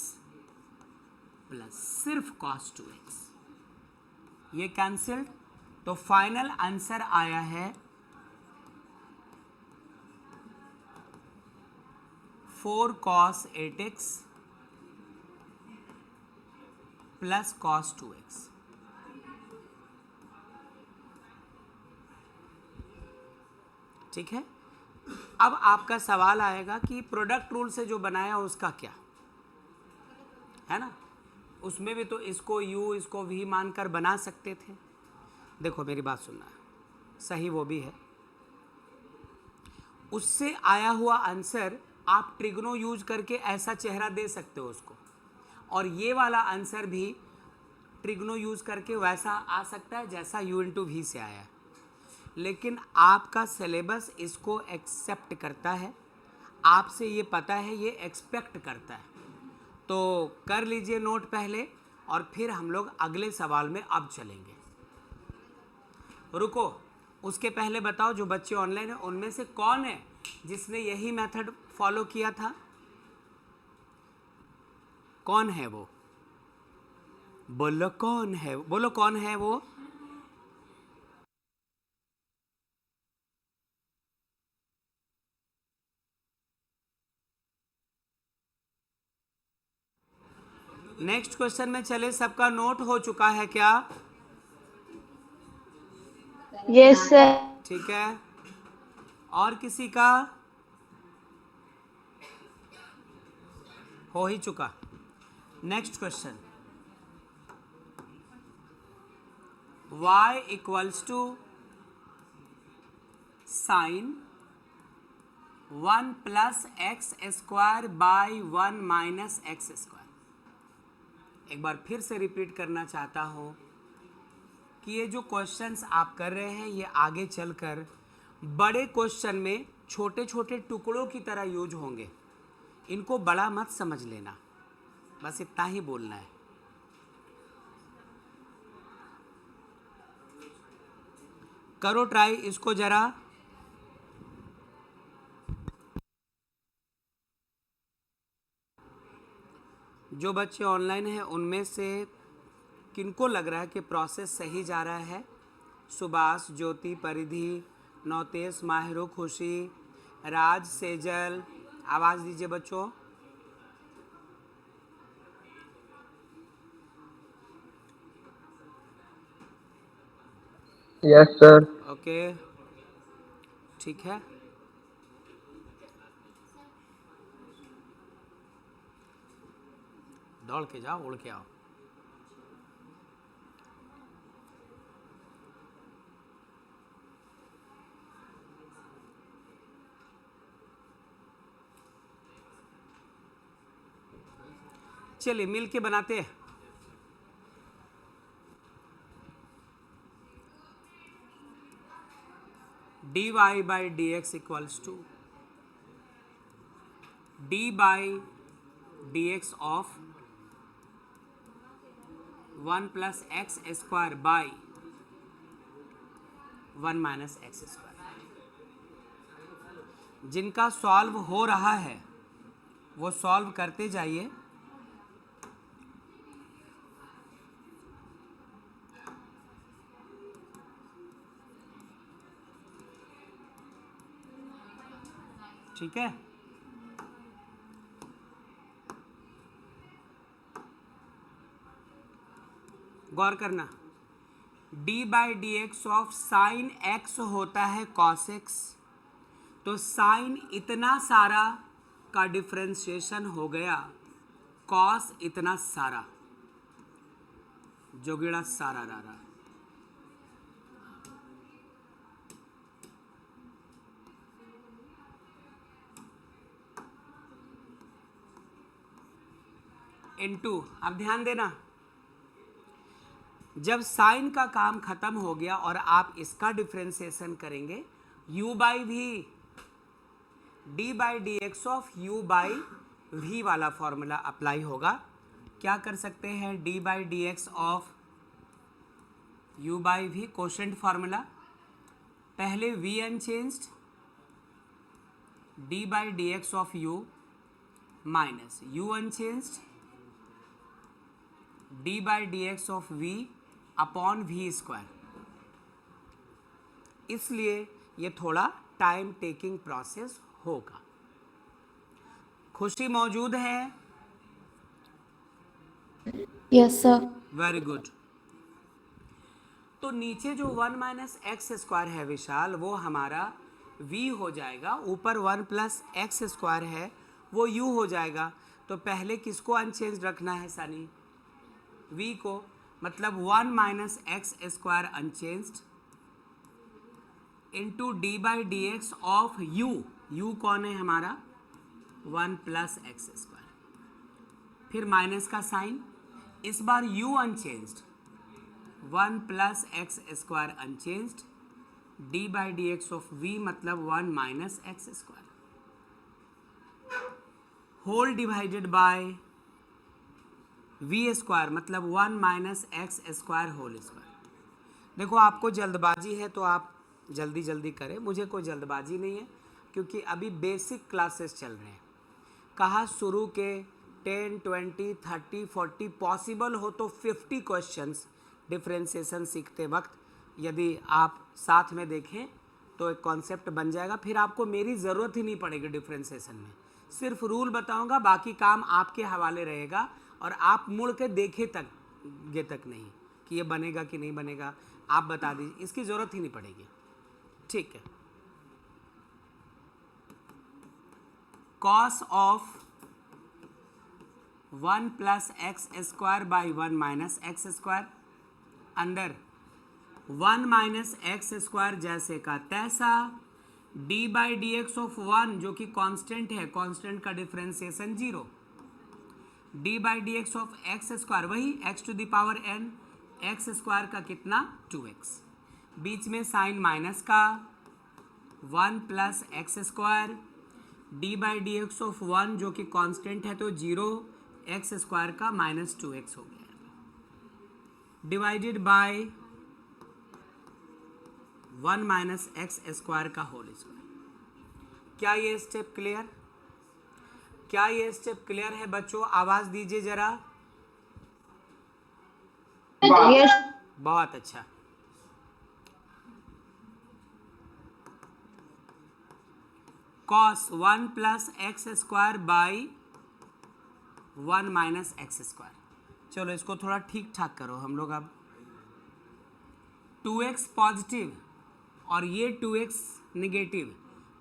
A: प्लस सिर्फ कॉस 2x, ये कैंसिल्ड। तो फाइनल आंसर आया है 4 cos 8x plus cos 2x। ठीक है, अब आपका सवाल आएगा कि प्रोडक्ट रूल से जो बनाया उसका क्या? है ना, उसमें भी तो इसको u इसको v मानकर बना सकते थे। देखो मेरी बात सुनना, सही वो भी है, उससे आया हुआ आंसर आप ट्रिग्नो यूज करके ऐसा चेहरा दे सकते हो उसको, और ये वाला आंसर भी ट्रिग्नो यूज करके वैसा आ सकता है जैसा u इंटू वी से आया है। लेकिन आपका सिलेबस इसको एक्सेप्ट करता है, आपसे ये पता है, ये एक्सपेक्ट करता है। तो कर लीजिए नोट पहले, और फिर हम लोग अगले सवाल में अब चलेंगे। रुको, उसके पहले बताओ जो बच्चे ऑनलाइन हैं उनमें से कौन है जिसने यही मेथड फॉलो किया था? कौन है वो? बोलो कौन है, बोलो कौन है वो? नेक्स्ट क्वेश्चन में चले, सबका नोट हो चुका है क्या?
D: Yes sir.
A: ठीक है, और किसी का हो ही चुका। Next question, y equals to sine 1 plus x square by 1 minus x square. एक बार फिर से रिपीट करना चाहता हूँ कि ये जो क्वेश्चंस आप कर रहे हैं ये आगे चलकर बड़े क्वेश्चन में छोटे छोटे टुकड़ों की तरह यूज होंगे, इनको बड़ा मत समझ लेना, बस इतना ही बोलना है। करो ट्राई इसको जरा। जो बच्चे ऑनलाइन हैं उनमें से किनको लग रहा है कि प्रोसेस सही जा रहा है? सुभाष, ज्योति, परिधि, नौतेश, माहिरो, खुशी, राज, सेजल, आवाज़ दीजिए बच्चों।
B: Yes sir.
A: ओके ठीक है, दौड़ के जाओ, उड़ के आओ। चलिए मिल के बनाते हैं। D y by d x equals to d by d x of 1 plus x square by 1 minus x square. जिनका सॉल्व हो रहा है वो सॉल्व करते जाइए। ठीक है, गौर करना, d by d x of sign x होता है cos x, तो साइन इतना सारा का डिफ्रेंशिएशन हो गया cos इतना सारा, जोगिड़ा सारा रहा। इनटू, अब ध्यान देना, जब साइन का काम खत्म हो गया और आप इसका डिफ्रेंसिएशन करेंगे, u by v, d by d x of u by v वाला फॉर्मूला अप्लाई होगा। क्या कर सकते हैं? d by d x of u by v, quotient formula, पहले v unchanged, d by d x of u minus u unchanged, d by d x of v upon v square. इसलिए ये थोड़ा time taking process होगा। खुशी मौजूद है?
D: Yes sir.
A: Very good. तो नीचे जो 1 माइनस एक्स स्क्वायर है विशाल, वो हमारा v हो जाएगा, ऊपर 1 प्लस एक्स स्क्वायर है वो u हो जाएगा। तो पहले किसको अनचेंज रखना है सानी? v को, मतलब 1 minus x square unchanged into d by d x of u कौन है हमारा? 1 प्लस एक्स स्क्वायर, फिर माइनस का साइन, इस बार u unchanged 1 plus x square unchanged d by d x of v मतलब 1 minus x square whole divided by v square मतलब 1 minus x square whole square. देखो आपको जल्दबाजी है तो आप जल्दी जल्दी करें, मुझे कोई जल्दबाजी नहीं है क्योंकि अभी बेसिक क्लासेस चल रहे हैं। कहा शुरू के 10, 20, 30, 40 पॉसिबल हो तो 50 क्वेश्चंस डिफरेंशिएशन सीखते वक्त यदि आप साथ में देखें तो एक कॉन्सेप्ट बन जाएगा, फिर आपको मेरी ज़रूरत ही नहीं पड़ेगी डिफरेंशिएशन में। सिर्फ रूल बताऊंगा, बाकी काम आपके हवाले रहेगा और आप मुड़ के देखे तक नहीं कि ये बनेगा कि नहीं बनेगा, आप बता दीजिए, इसकी ज़रूरत ही नहीं पड़ेगी। ठीक है। Cos of 1 plus x square by 1 minus x square under 1 minus x square जैसे का तैसा d by d x of 1 जो कि कांस्टेंट है, कांस्टेंट का differentiation 0, d by d x of x square वही x to the power n, x square का कितना 2x, बीच में साइन माइनस का 1 plus x square d by d x of 1 जो कि कांस्टेंट है तो 0, एक्स स्क्वायर का माइनस 2x हो गया divided by 1 minus x square का होल स्क्वायर। क्या ये स्टेप क्लियर? क्या ये स्टेप क्लियर है बच्चों? आवाज दीजिए जरा।
D: Yes.
A: बहुत अच्छा। Cos 1 plus x square by 1 minus x square. चलो इसको थोड़ा ठीक ठाक करो हम लोग। अब 2x पॉजिटिव और ये 2x निगेटिव,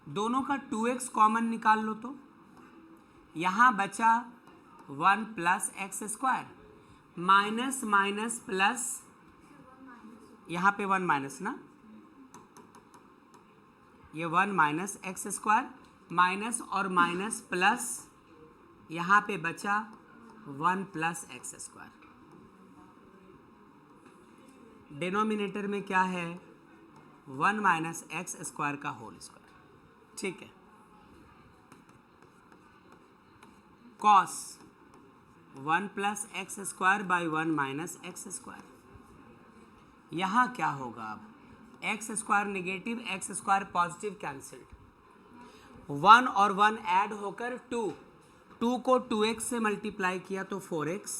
A: दोनों का 2x कॉमन निकाल लो तो यहाँ बचा 1 plus x square, minus minus plus, यहाँ पे 1 माइनस ना, ये 1 माइनस एक्स स्क्वायर माइनस और माइनस प्लस, यहाँ पे बचा 1 प्लस एक्स स्क्वायर। डिनोमिनेटर में क्या है? 1 माइनस एक्स स्क्वायर का होल स्क्वायर। ठीक है। Cos 1 plus x square by 1 minus x square. यहाँ क्या होगा? अब x square negative, x square positive, cancelled, 1 और 1 ऐड होकर 2 को 2x से मल्टीप्लाई किया तो 4x,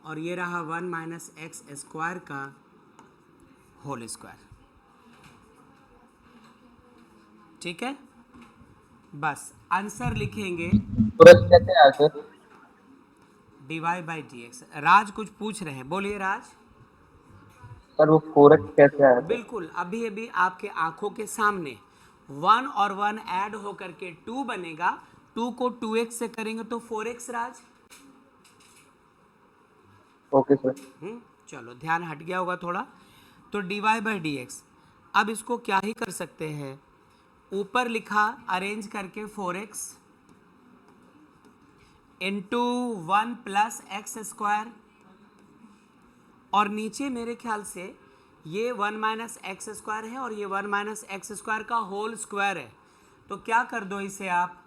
A: और ये रहा 1 माइनस एक्स स्क्वायर का होल स्क्वायर। ठीक है, बस आंसर लिखेंगे
B: तुरंत कैसे आ sir?
A: dy by d x. Raj कुछ पूछ रहे हैं, बोलिए राज।
B: सर वो 4x कैसे आया सर?
A: बिल्कुल, अभी अभी आपके आंखों के सामने 1 और 1 ऐड होकर के 2 बनेगा, 2 को 2x से करेंगे तो 4x राज।
B: Okay sir.
A: चलो ध्यान हट गया होगा थोड़ा। तो dy बाई डी एक्स, अब इसको क्या ही कर सकते हैं, ऊपर लिखा अरेंज करके 4x into 1 plus x square, और नीचे मेरे ख्याल से ये 1 माइनस एक्स स्क्वायर है और ये 1 माइनस एक्स स्क्वायर का होल स्क्वायर है, तो क्या कर दो इसे आप।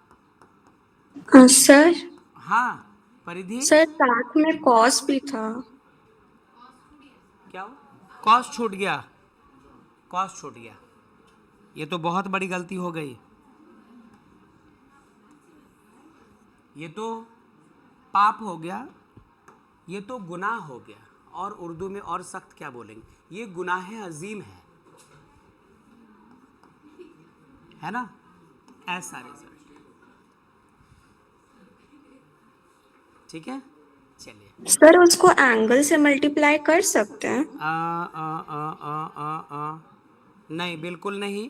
D: सर
A: हाँ परिधि,
D: सर साथ में कॉस भी था।
A: क्या हो? कॉस छूट गया, कॉस छूट गया, ये तो बहुत बड़ी गलती हो गई। ये तो पाप हो गया, ये तो गुनाह हो गया, और उर्दू में और सख्त क्या बोलेंगे, ये गुनाह अजीम है ना। ऐसा रिजल्ट। ठीक है, चलिए।
D: सर उसको एंगल से मल्टीप्लाई कर सकते हैं?
A: नहीं, बिल्कुल नहीं,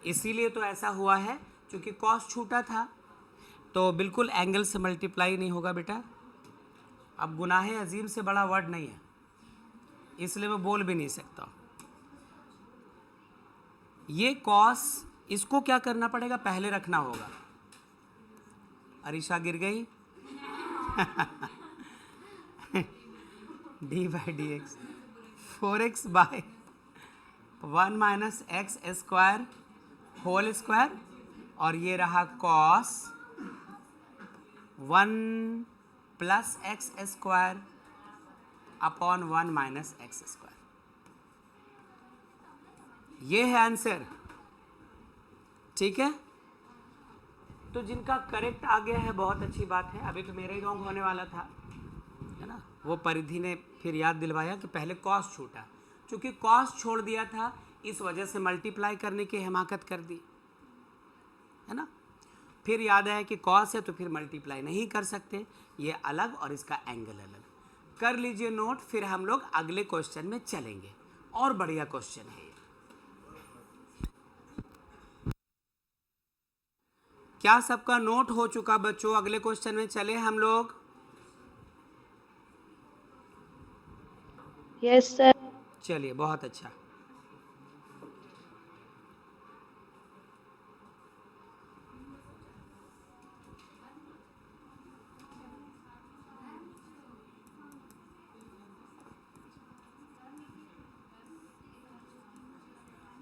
A: इसीलिए तो ऐसा हुआ है क्योंकि कॉस छूटा था। तो बिल्कुल एंगल से मल्टीप्लाई नहीं होगा बेटा। अब गुनाह अजीम से बड़ा वर्ड नहीं है, इसलिए मैं बोल भी नहीं सकता। ये कॉस, इसको क्या करना पड़ेगा, पहले रखना होगा। अरीशा गिर गई। D by d x 4x by 1 minus x square whole square, और ये रहा cos 1 plus x square upon 1 minus x square. ये है आंसर, ठीक है। तो जिनका करेक्ट आ गया है बहुत अच्छी बात है। अभी तो मेरा ही रॉन्ग होने वाला था, है ना। वो परिधि ने फिर याद दिलवाया कि पहले कॉस छूटा, चूंकि कॉस छोड़ दिया था इस वजह से मल्टीप्लाई करने की हिमाकत कर दी, है ना। फिर याद आया कि कॉस है तो फिर मल्टीप्लाई नहीं कर सकते, ये अलग और इसका एंगल अलग। कर लीजिए नोट, फिर हम लोग अगले क्वेश्चन में चलेंगे। और बढ़िया क्वेश्चन है ये। क्या सबका नोट हो चुका बच्चों? अगले क्वेश्चन में चले हम लोग।
E: Yes sir.
A: चलिए, बहुत अच्छा।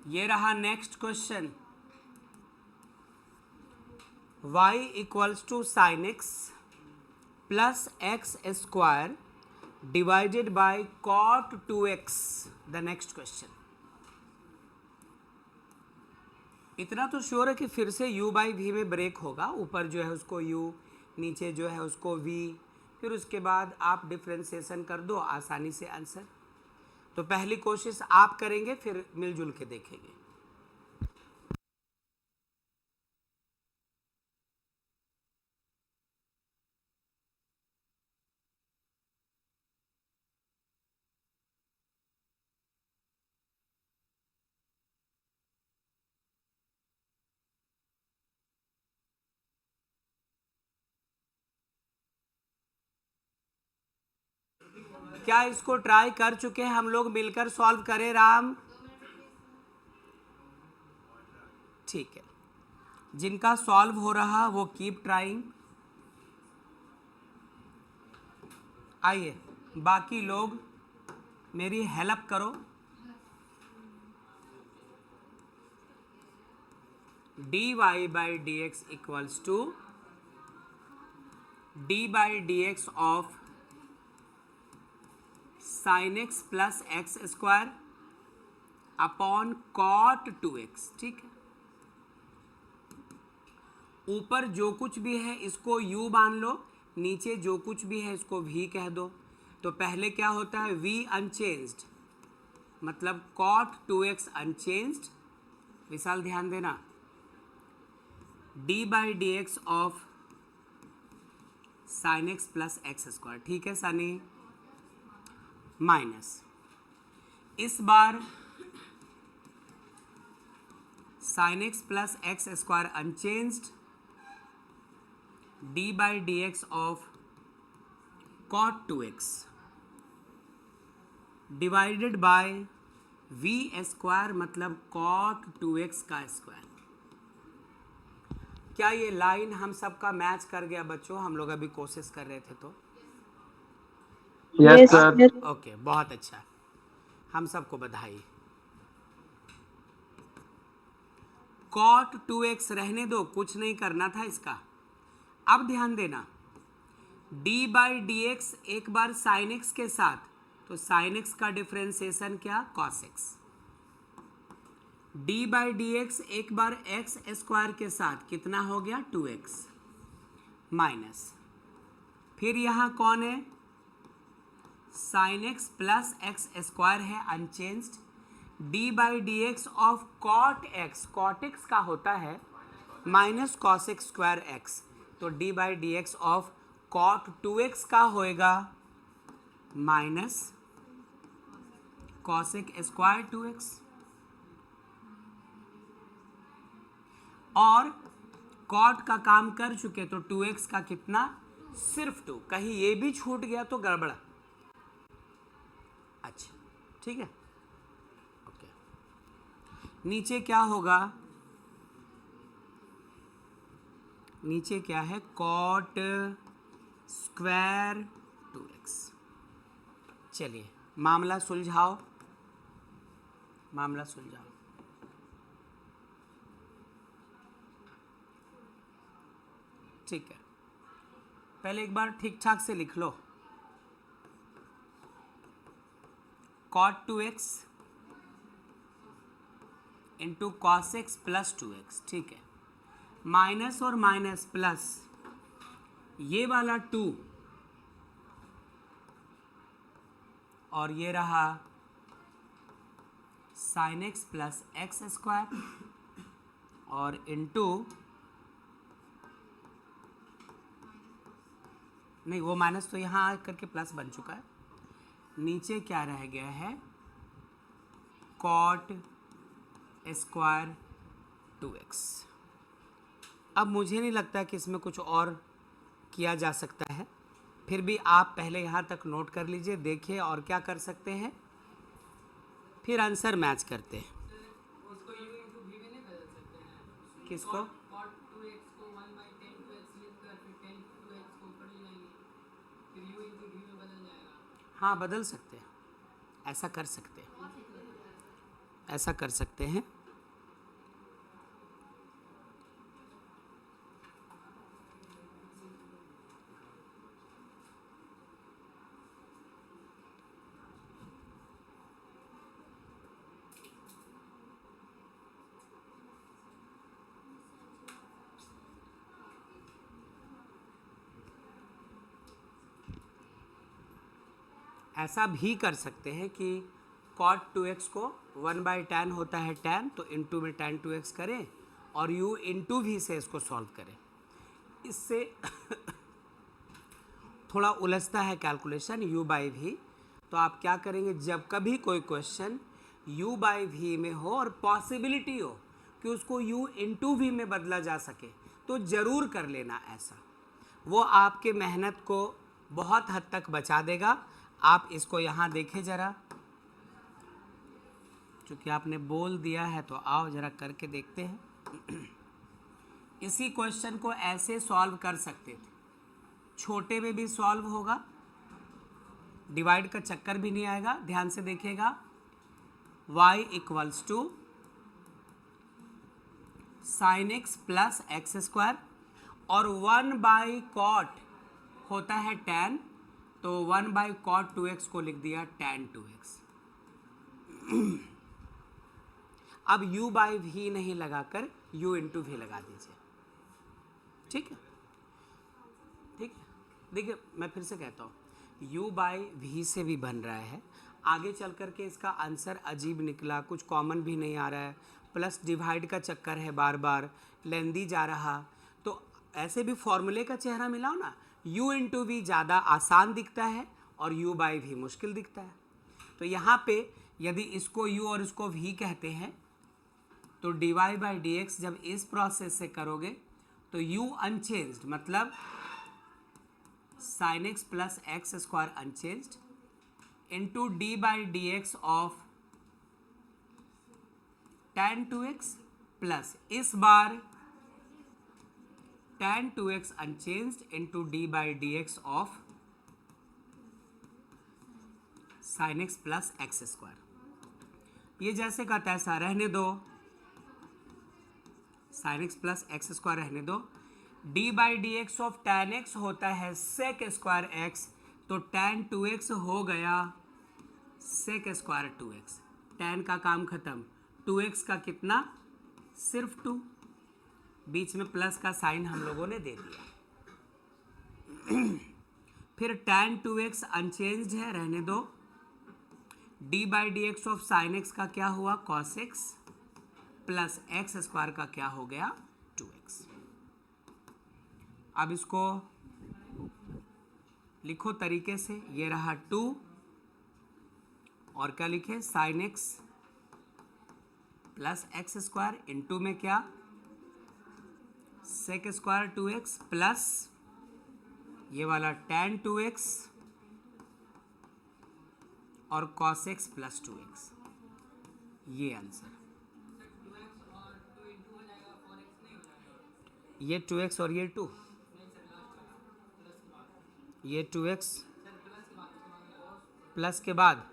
A: ये रहा next question. y equals to sine x plus x square divided by cot 2x। The next question. इतना तो श्योर है कि फिर से u बाई वी में ब्रेक होगा। ऊपर जो है उसको u, नीचे जो है उसको v, फिर उसके बाद आप डिफ्रेंसिएशन कर दो, आसानी से आंसर। तो पहली कोशिश आप करेंगे, फिर मिलजुल के देखेंगे। क्या इसको ट्राई कर चुके हैं हम लोग? मिलकर सॉल्व करें राम। ठीक है, जिनका सॉल्व हो रहा वो कीप ट्राइंग। आइए बाकी लोग मेरी हेल्प करो। D y by d x equals to d by d x of sine x plus x square upon cot 2x। ठीक है, ऊपर जो कुछ भी है इसको u मान लो, नीचे जो कुछ भी है इसको v कह दो। तो पहले क्या होता है, v अनचेंज्ड मतलब cot 2x अनचेंज्ड। विशाल ध्यान देना, d by d x of sine x plus x square. ठीक है सनी, माइनस इस बार sine x plus x square unchanged, d by d x of cot 2x divided by v square मतलब cot 2x का square. क्या ये line हम सबका मैच कर गया बच्चों? हम लोग अभी कोशिश कर रहे थे तो
B: यस सर।
A: ओके, बहुत अच्छा, हम सबको बधाई। कॉट 2x रहने दो, कुछ नहीं करना था इसका। अब ध्यान देना, d बाई डी एक्स एक बार साइन एक्स के साथ, तो साइन एक्स का डिफ्रेंसिएशन क्या, cos x. d by d x एक बार एक्स स्क्वायर के साथ कितना हो गया, 2x माइनस, फिर यहाँ कौन है, sine x plus x square है unchanged, d by d x of cot x, cot x का होता है minus cos x square x, तो d by d x of cot 2x का होएगा minus cos x square 2x, और cot का काम कर चुके तो 2x का कितना, सिर्फ 2। कहीं ये भी छूट गया तो गड़बड़। अच्छा ठीक है, ओके। नीचे क्या होगा, नीचे क्या है, कॉट स्क्वायर 2x। चलिए मामला सुलझाओ, मामला सुलझाओ। ठीक है, पहले एक बार ठीक ठाक से लिख लो। cot 2x into cos x plus 2x, ठीक है। माइनस और माइनस प्लस, ये वाला 2 और ये रहा sin x plus x square और इंटू, नहीं वो माइनस तो यहाँ आ करके प्लस बन चुका है। नीचे क्या रह गया है, कॉट स्क्वायर 2x। अब मुझे नहीं लगता कि इसमें कुछ और किया जा सकता है, फिर भी आप पहले यहाँ तक नोट कर लीजिए, देखिए और क्या कर सकते हैं, फिर आंसर मैच करते हैं। किसको, हाँ बदल सकते हैं, ऐसा कर सकते हैं, ऐसा कर सकते हैं। ऐसा भी कर सकते हैं कि cot 2x को 1/tan होता है tan, तो इंटू में tan 2x करें और u इंटू भी से इसको सॉल्व करें। इससे थोड़ा उलझता है कैलकुलेशन u बाई वी। तो आप क्या करेंगे, जब कभी कोई क्वेश्चन u बाई वी में हो और पॉसिबिलिटी हो कि उसको u इंटू वी में बदला जा सके, तो ज़रूर कर लेना ऐसा। वो आपके मेहनत को बहुत हद तक बचा देगा। आप इसको यहाँ देखें ज़रा, चूँकि आपने बोल दिया है तो आओ ज़रा करके देखते हैं। इसी क्वेश्चन को ऐसे सॉल्व कर सकते थे, छोटे में भी सॉल्व होगा, डिवाइड का चक्कर भी नहीं आएगा। ध्यान से देखिएगा, y equals to sine x plus x square और 1/cot होता है tan, तो 1/cot 2x को लिख दिया tan 2x। अब u बाई वी नहीं लगाकर u इंटू वी लगा दीजिए, ठीक है, ठीक है। देखिए मैं फिर से कहता हूँ, u बाई वी से भी बन रहा है, आगे चल कर के इसका आंसर अजीब निकला, कुछ कॉमन भी नहीं आ रहा है, प्लस डिवाइड का चक्कर है, बार बार लेंदी जा रहा, तो ऐसे भी फॉर्मूले का चेहरा मिलाओ ना, u इंटू वी ज़्यादा आसान दिखता है और u बाई वी मुश्किल दिखता है। तो यहाँ पे यदि इसको u और इसको v कहते हैं, तो dy बाई डी एक्स जब इस प्रोसेस से करोगे तो u अनचेंज्ड, मतलब sign x plus x square unchanged into d by d x of tan 2x plus इस बार tan 2x unchanged into d by d x of sine x plus x square. ये जैसे का तैसा रहने दो, sign x plus x square रहने दो। D by d x of tan x होता है सेक स्क्वायर x, तो tan 2x हो गया सेक स्क्वायर 2x। tan का काम खत्म, 2x का कितना, सिर्फ 2, बीच में प्लस का साइन हम लोगों ने दे दिया। फिर tan 2x अनचेंज्ड है, रहने दो। D by d x of sine x का क्या हुआ, cos x plus x square का क्या हो गया, 2x। अब इसको लिखो तरीके से, ये रहा 2 और क्या लिखे, sign x plus x square into में क्या, सेक स्क्वायर 2x प्लस ये वाला tan 2x और cos x प्लस 2x, ये आंसर। ये 2x और ये 2, ये 2x प्लस के बाद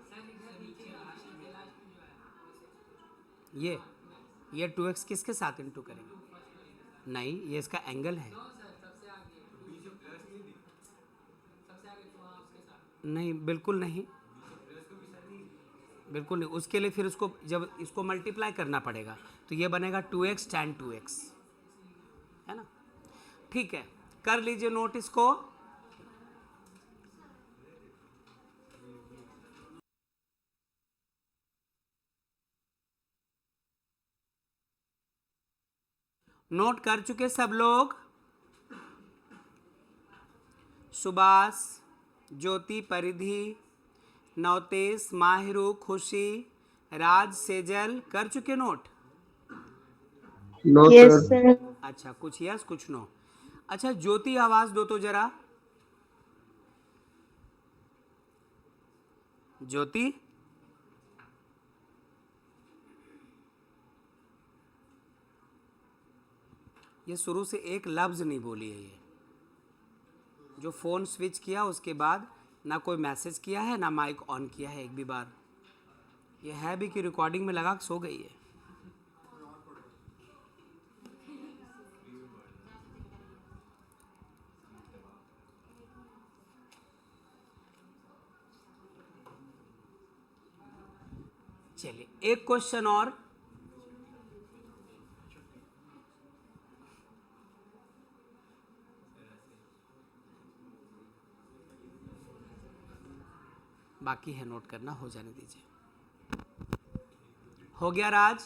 A: ये 2x किसके साथ इंटू करेंगे? नहीं, ये इसका एंगल है। नहीं, बिल्कुल नहीं, बिल्कुल नहीं। उसके लिए फिर उसको जब इसको मल्टीप्लाई करना पड़ेगा तो ये बनेगा 2x tan 2x, है ना? ठीक है, कर लीजिए नोट इसको। नोट कर चुके सब लोग? सुभाष, ज्योति, परिधि, नवतेश, माहिरू, खुशी, राज, सेजल, कर चुके note?
B: No
C: yes
B: sir.
C: Sir.
A: अच्छा, कुछ यस कुछ नो। अच्छा, ज्योति आवाज दो तो जरा। ज्योति, ये शुरू से एक लफ्ज नहीं बोली है। ये जो फोन स्विच किया उसके बाद ना कोई मैसेज किया है ना माइक ऑन किया है एक भी बार। ये है भी कि रिकॉर्डिंग में लगा के सो गई है। चलिए एक क्वेश्चन और। बाकी है नोट करना, हो जाने दीजिए। हो गया राज?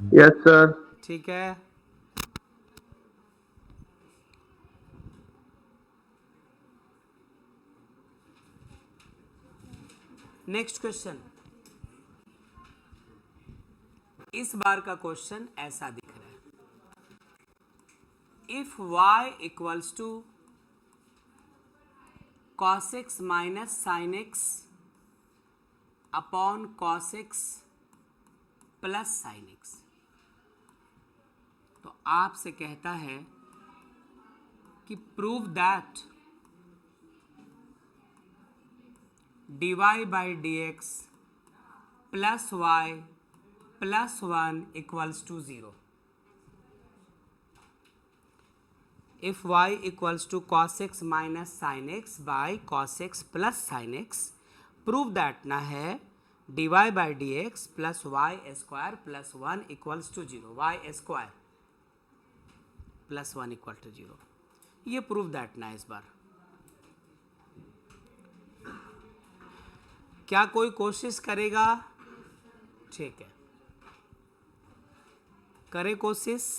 B: Yes sir.
A: ठीक है। Next question. इस बार का क्वेश्चन ऐसा दिख रहा है, if y equals to cos x minus sin x upon cos x plus sin x, तो आपसे कहता है कि prove that dy by dx plus y plus 1 equals to 0। if y equals to cos x minus sin x by cos x plus sin x, prove that ना है dy by dx plus y square plus 1 equals to 0, y square plus 1 equal to 0, ये prove that ना। इस बार क्या कोई कोशिश करेगा? ठीक है, करे कोशिश।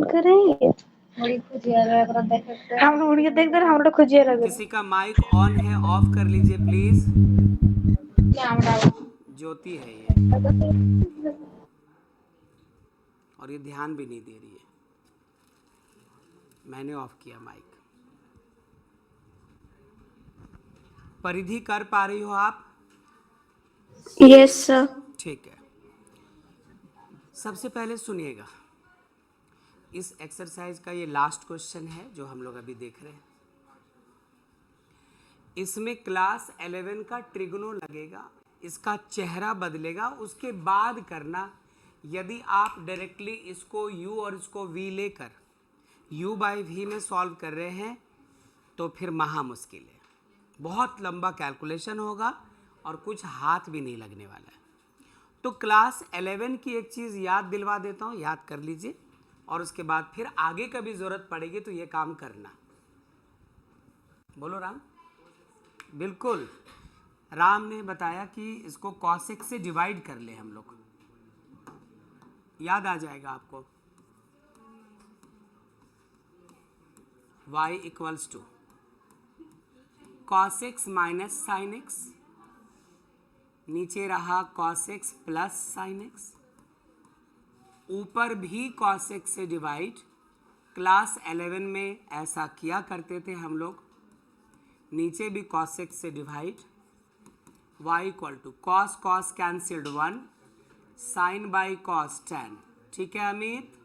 C: करेंगे हम उड़ के देख हम लोग खुजिया लग
A: किसी का माइक ऑन है, ऑफ कर लीजिए प्लीज। ज्योति है ये, और ये ध्यान भी नहीं दे रही है। मैंने ऑफ किया माइक। परिधि कर पा रही हो आप?
D: Yes sir.
A: ठीक है, सबसे पहले सुनिएगा, इस एक्सरसाइज का ये लास्ट क्वेश्चन है जो हम लोग अभी देख रहे हैं। इसमें क्लास 11 का ट्रिग्नो लगेगा, इसका चेहरा बदलेगा, उसके बाद करना। यदि आप डायरेक्टली इसको u और इसको v लेकर u बाई v में सॉल्व कर रहे हैं तो फिर महा मुश्किल है, बहुत लंबा कैलकुलेशन होगा और कुछ हाथ भी नहीं लगने वाला है। तो क्लास 11 की एक चीज़ याद दिलवा देता हूँ, याद कर लीजिए, और उसके बाद फिर आगे कभी ज़रूरत पड़ेगी तो ये काम करना। बोलो राम। बिल्कुल, राम ने बताया कि इसको cosec से डिवाइड कर ले हम लोग, याद आ जाएगा आपको। y equals to cos x minus sine x, नीचे रहा cos x plus sine x, ऊपर भी cos x से डिवाइड। क्लास 11 में ऐसा किया करते थे हम लोग, नीचे भी cos x से divide. y equal to cos cos cancelled 1, sine by cos tan, ठीक है अमित।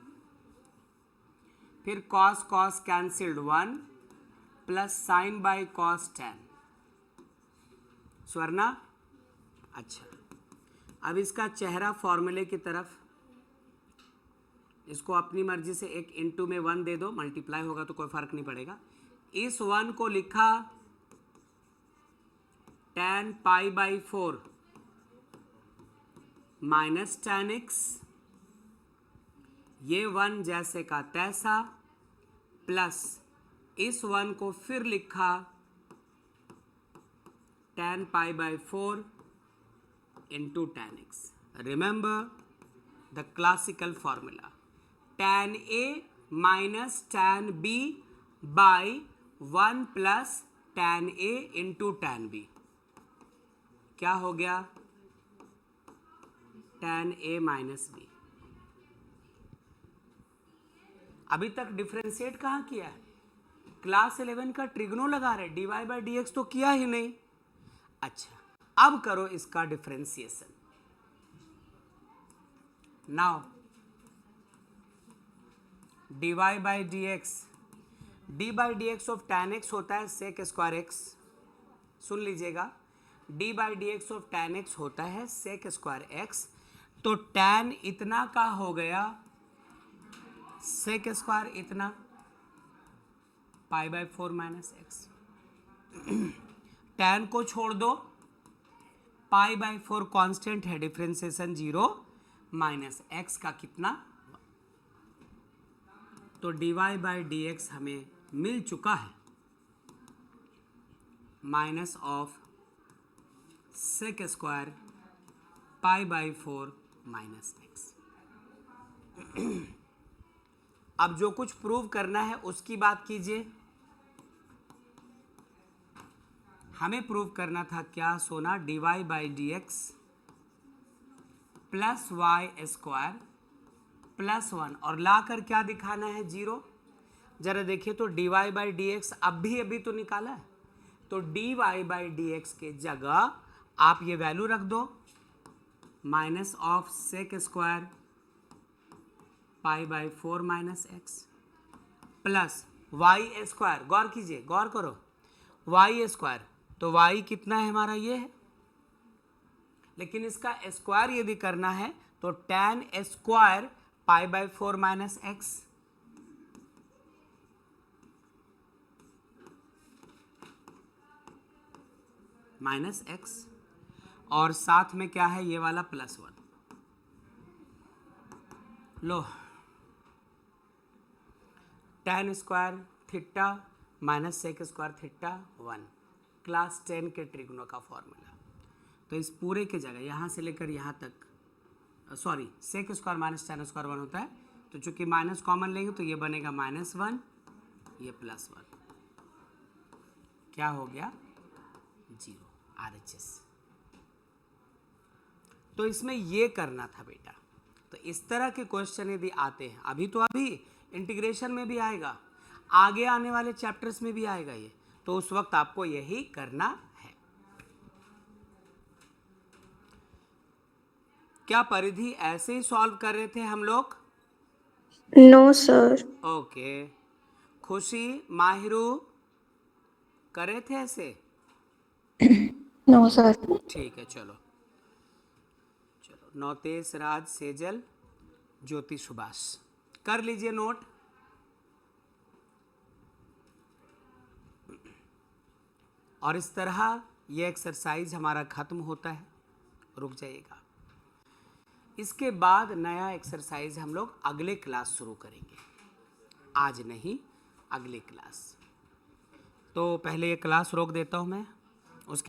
A: फिर cos cos cancelled 1 plus sine by cos tan। Swarna, अच्छा, अब इसका चेहरा फॉर्मूले की तरफ, इसको अपनी मर्जी से एक इंटू में 1 दे दो, मल्टीप्लाई होगा तो कोई फर्क नहीं पड़ेगा। इस 1 को लिखा tan pi by 4 minus tan x, ये 1 जैसे का तैसा, प्लस इस 1 को फिर लिखा tan pi by 4 into tan x। Remember the classical formula, tan a minus tan b by 1 plus tan a into tan b। क्या हो गया? tan a minus b। अभी तक डिफरेंशिएट कहाँ किया है? क्लास 11 का ट्रिग्नो लगा रहे, dy बाई डी एक्स तो किया ही नहीं। अच्छा, अब करो इसका differentiation. Now dy by d x, d by d x of tan x होता है सेक स्क्वायर x। सुन लीजिएगा, D by d x of tan x होता है सेक स्क्वायर x। तो tan इतना का हो गया सेक स्क्वायर इतना pi by 4 minus x. tan को छोड़ दो, पाई बाई 4 कांस्टेंट है, डिफरेंशिएशन 0 माइनस एक्स का कितना, तो d y by d x हमें मिल चुका है minus of sec square pi by 4 minus x. अब जो कुछ प्रूव करना है उसकी बात कीजिए। हमें प्रूव करना था क्या Sona, d y by d x plus y square plus 1, और लाकर क्या दिखाना है 0। जरा देखिए तो d y by d x अभी तो निकाला है, तो d y by d x के जगह आप ये वैल्यू रख दो minus of sec square pi by 4 minus x plus y square. गौर कीजिए, गौर करो, वाई स्क्वायर, तो वाई कितना है हमारा, ये है, लेकिन इसका स्क्वायर यदि करना है तो tan square pi by 4 minus x minus x, और साथ में क्या है ये वाला प्लस 1। लो, tan square theta minus sec square theta 1, class 10 के ट्रिग्नो का फॉर्मूला। तो इस पूरे के जगह यहाँ से लेकर यहाँ तक, sorry, sec square minus tan square 1 होता है, तो चूंकि माइनस कॉमन लेंगे तो ये बनेगा माइनस 1, ये प्लस 1, क्या हो गया 0 RHS। तो इसमें ये करना था बेटा। तो इस तरह के क्वेश्चन यदि आते हैं, अभी इंटीग्रेशन में भी आएगा, आगे आने वाले चैप्टर्स में भी आएगा ये, तो उस वक्त आपको यही करना है। क्या परिधि ऐसे ही सॉल्व कर रहे थे हम लोग?
D: No, sir.
A: Okay, Khushi Mahiru कर रहे थे ऐसे?
C: No sir.
A: ठीक है, चलो नौतेश, राज, सेजल, ज्योति, सुभाष, कर लीजिए नोट। और इस तरह ये एक्सरसाइज हमारा खत्म होता है। रुक जाइएगा, इसके बाद नया एक्सरसाइज हम लोग अगले क्लास शुरू करेंगे, आज नहीं, अगले क्लास। तो पहले ये क्लास रोक देता हूँ मैं।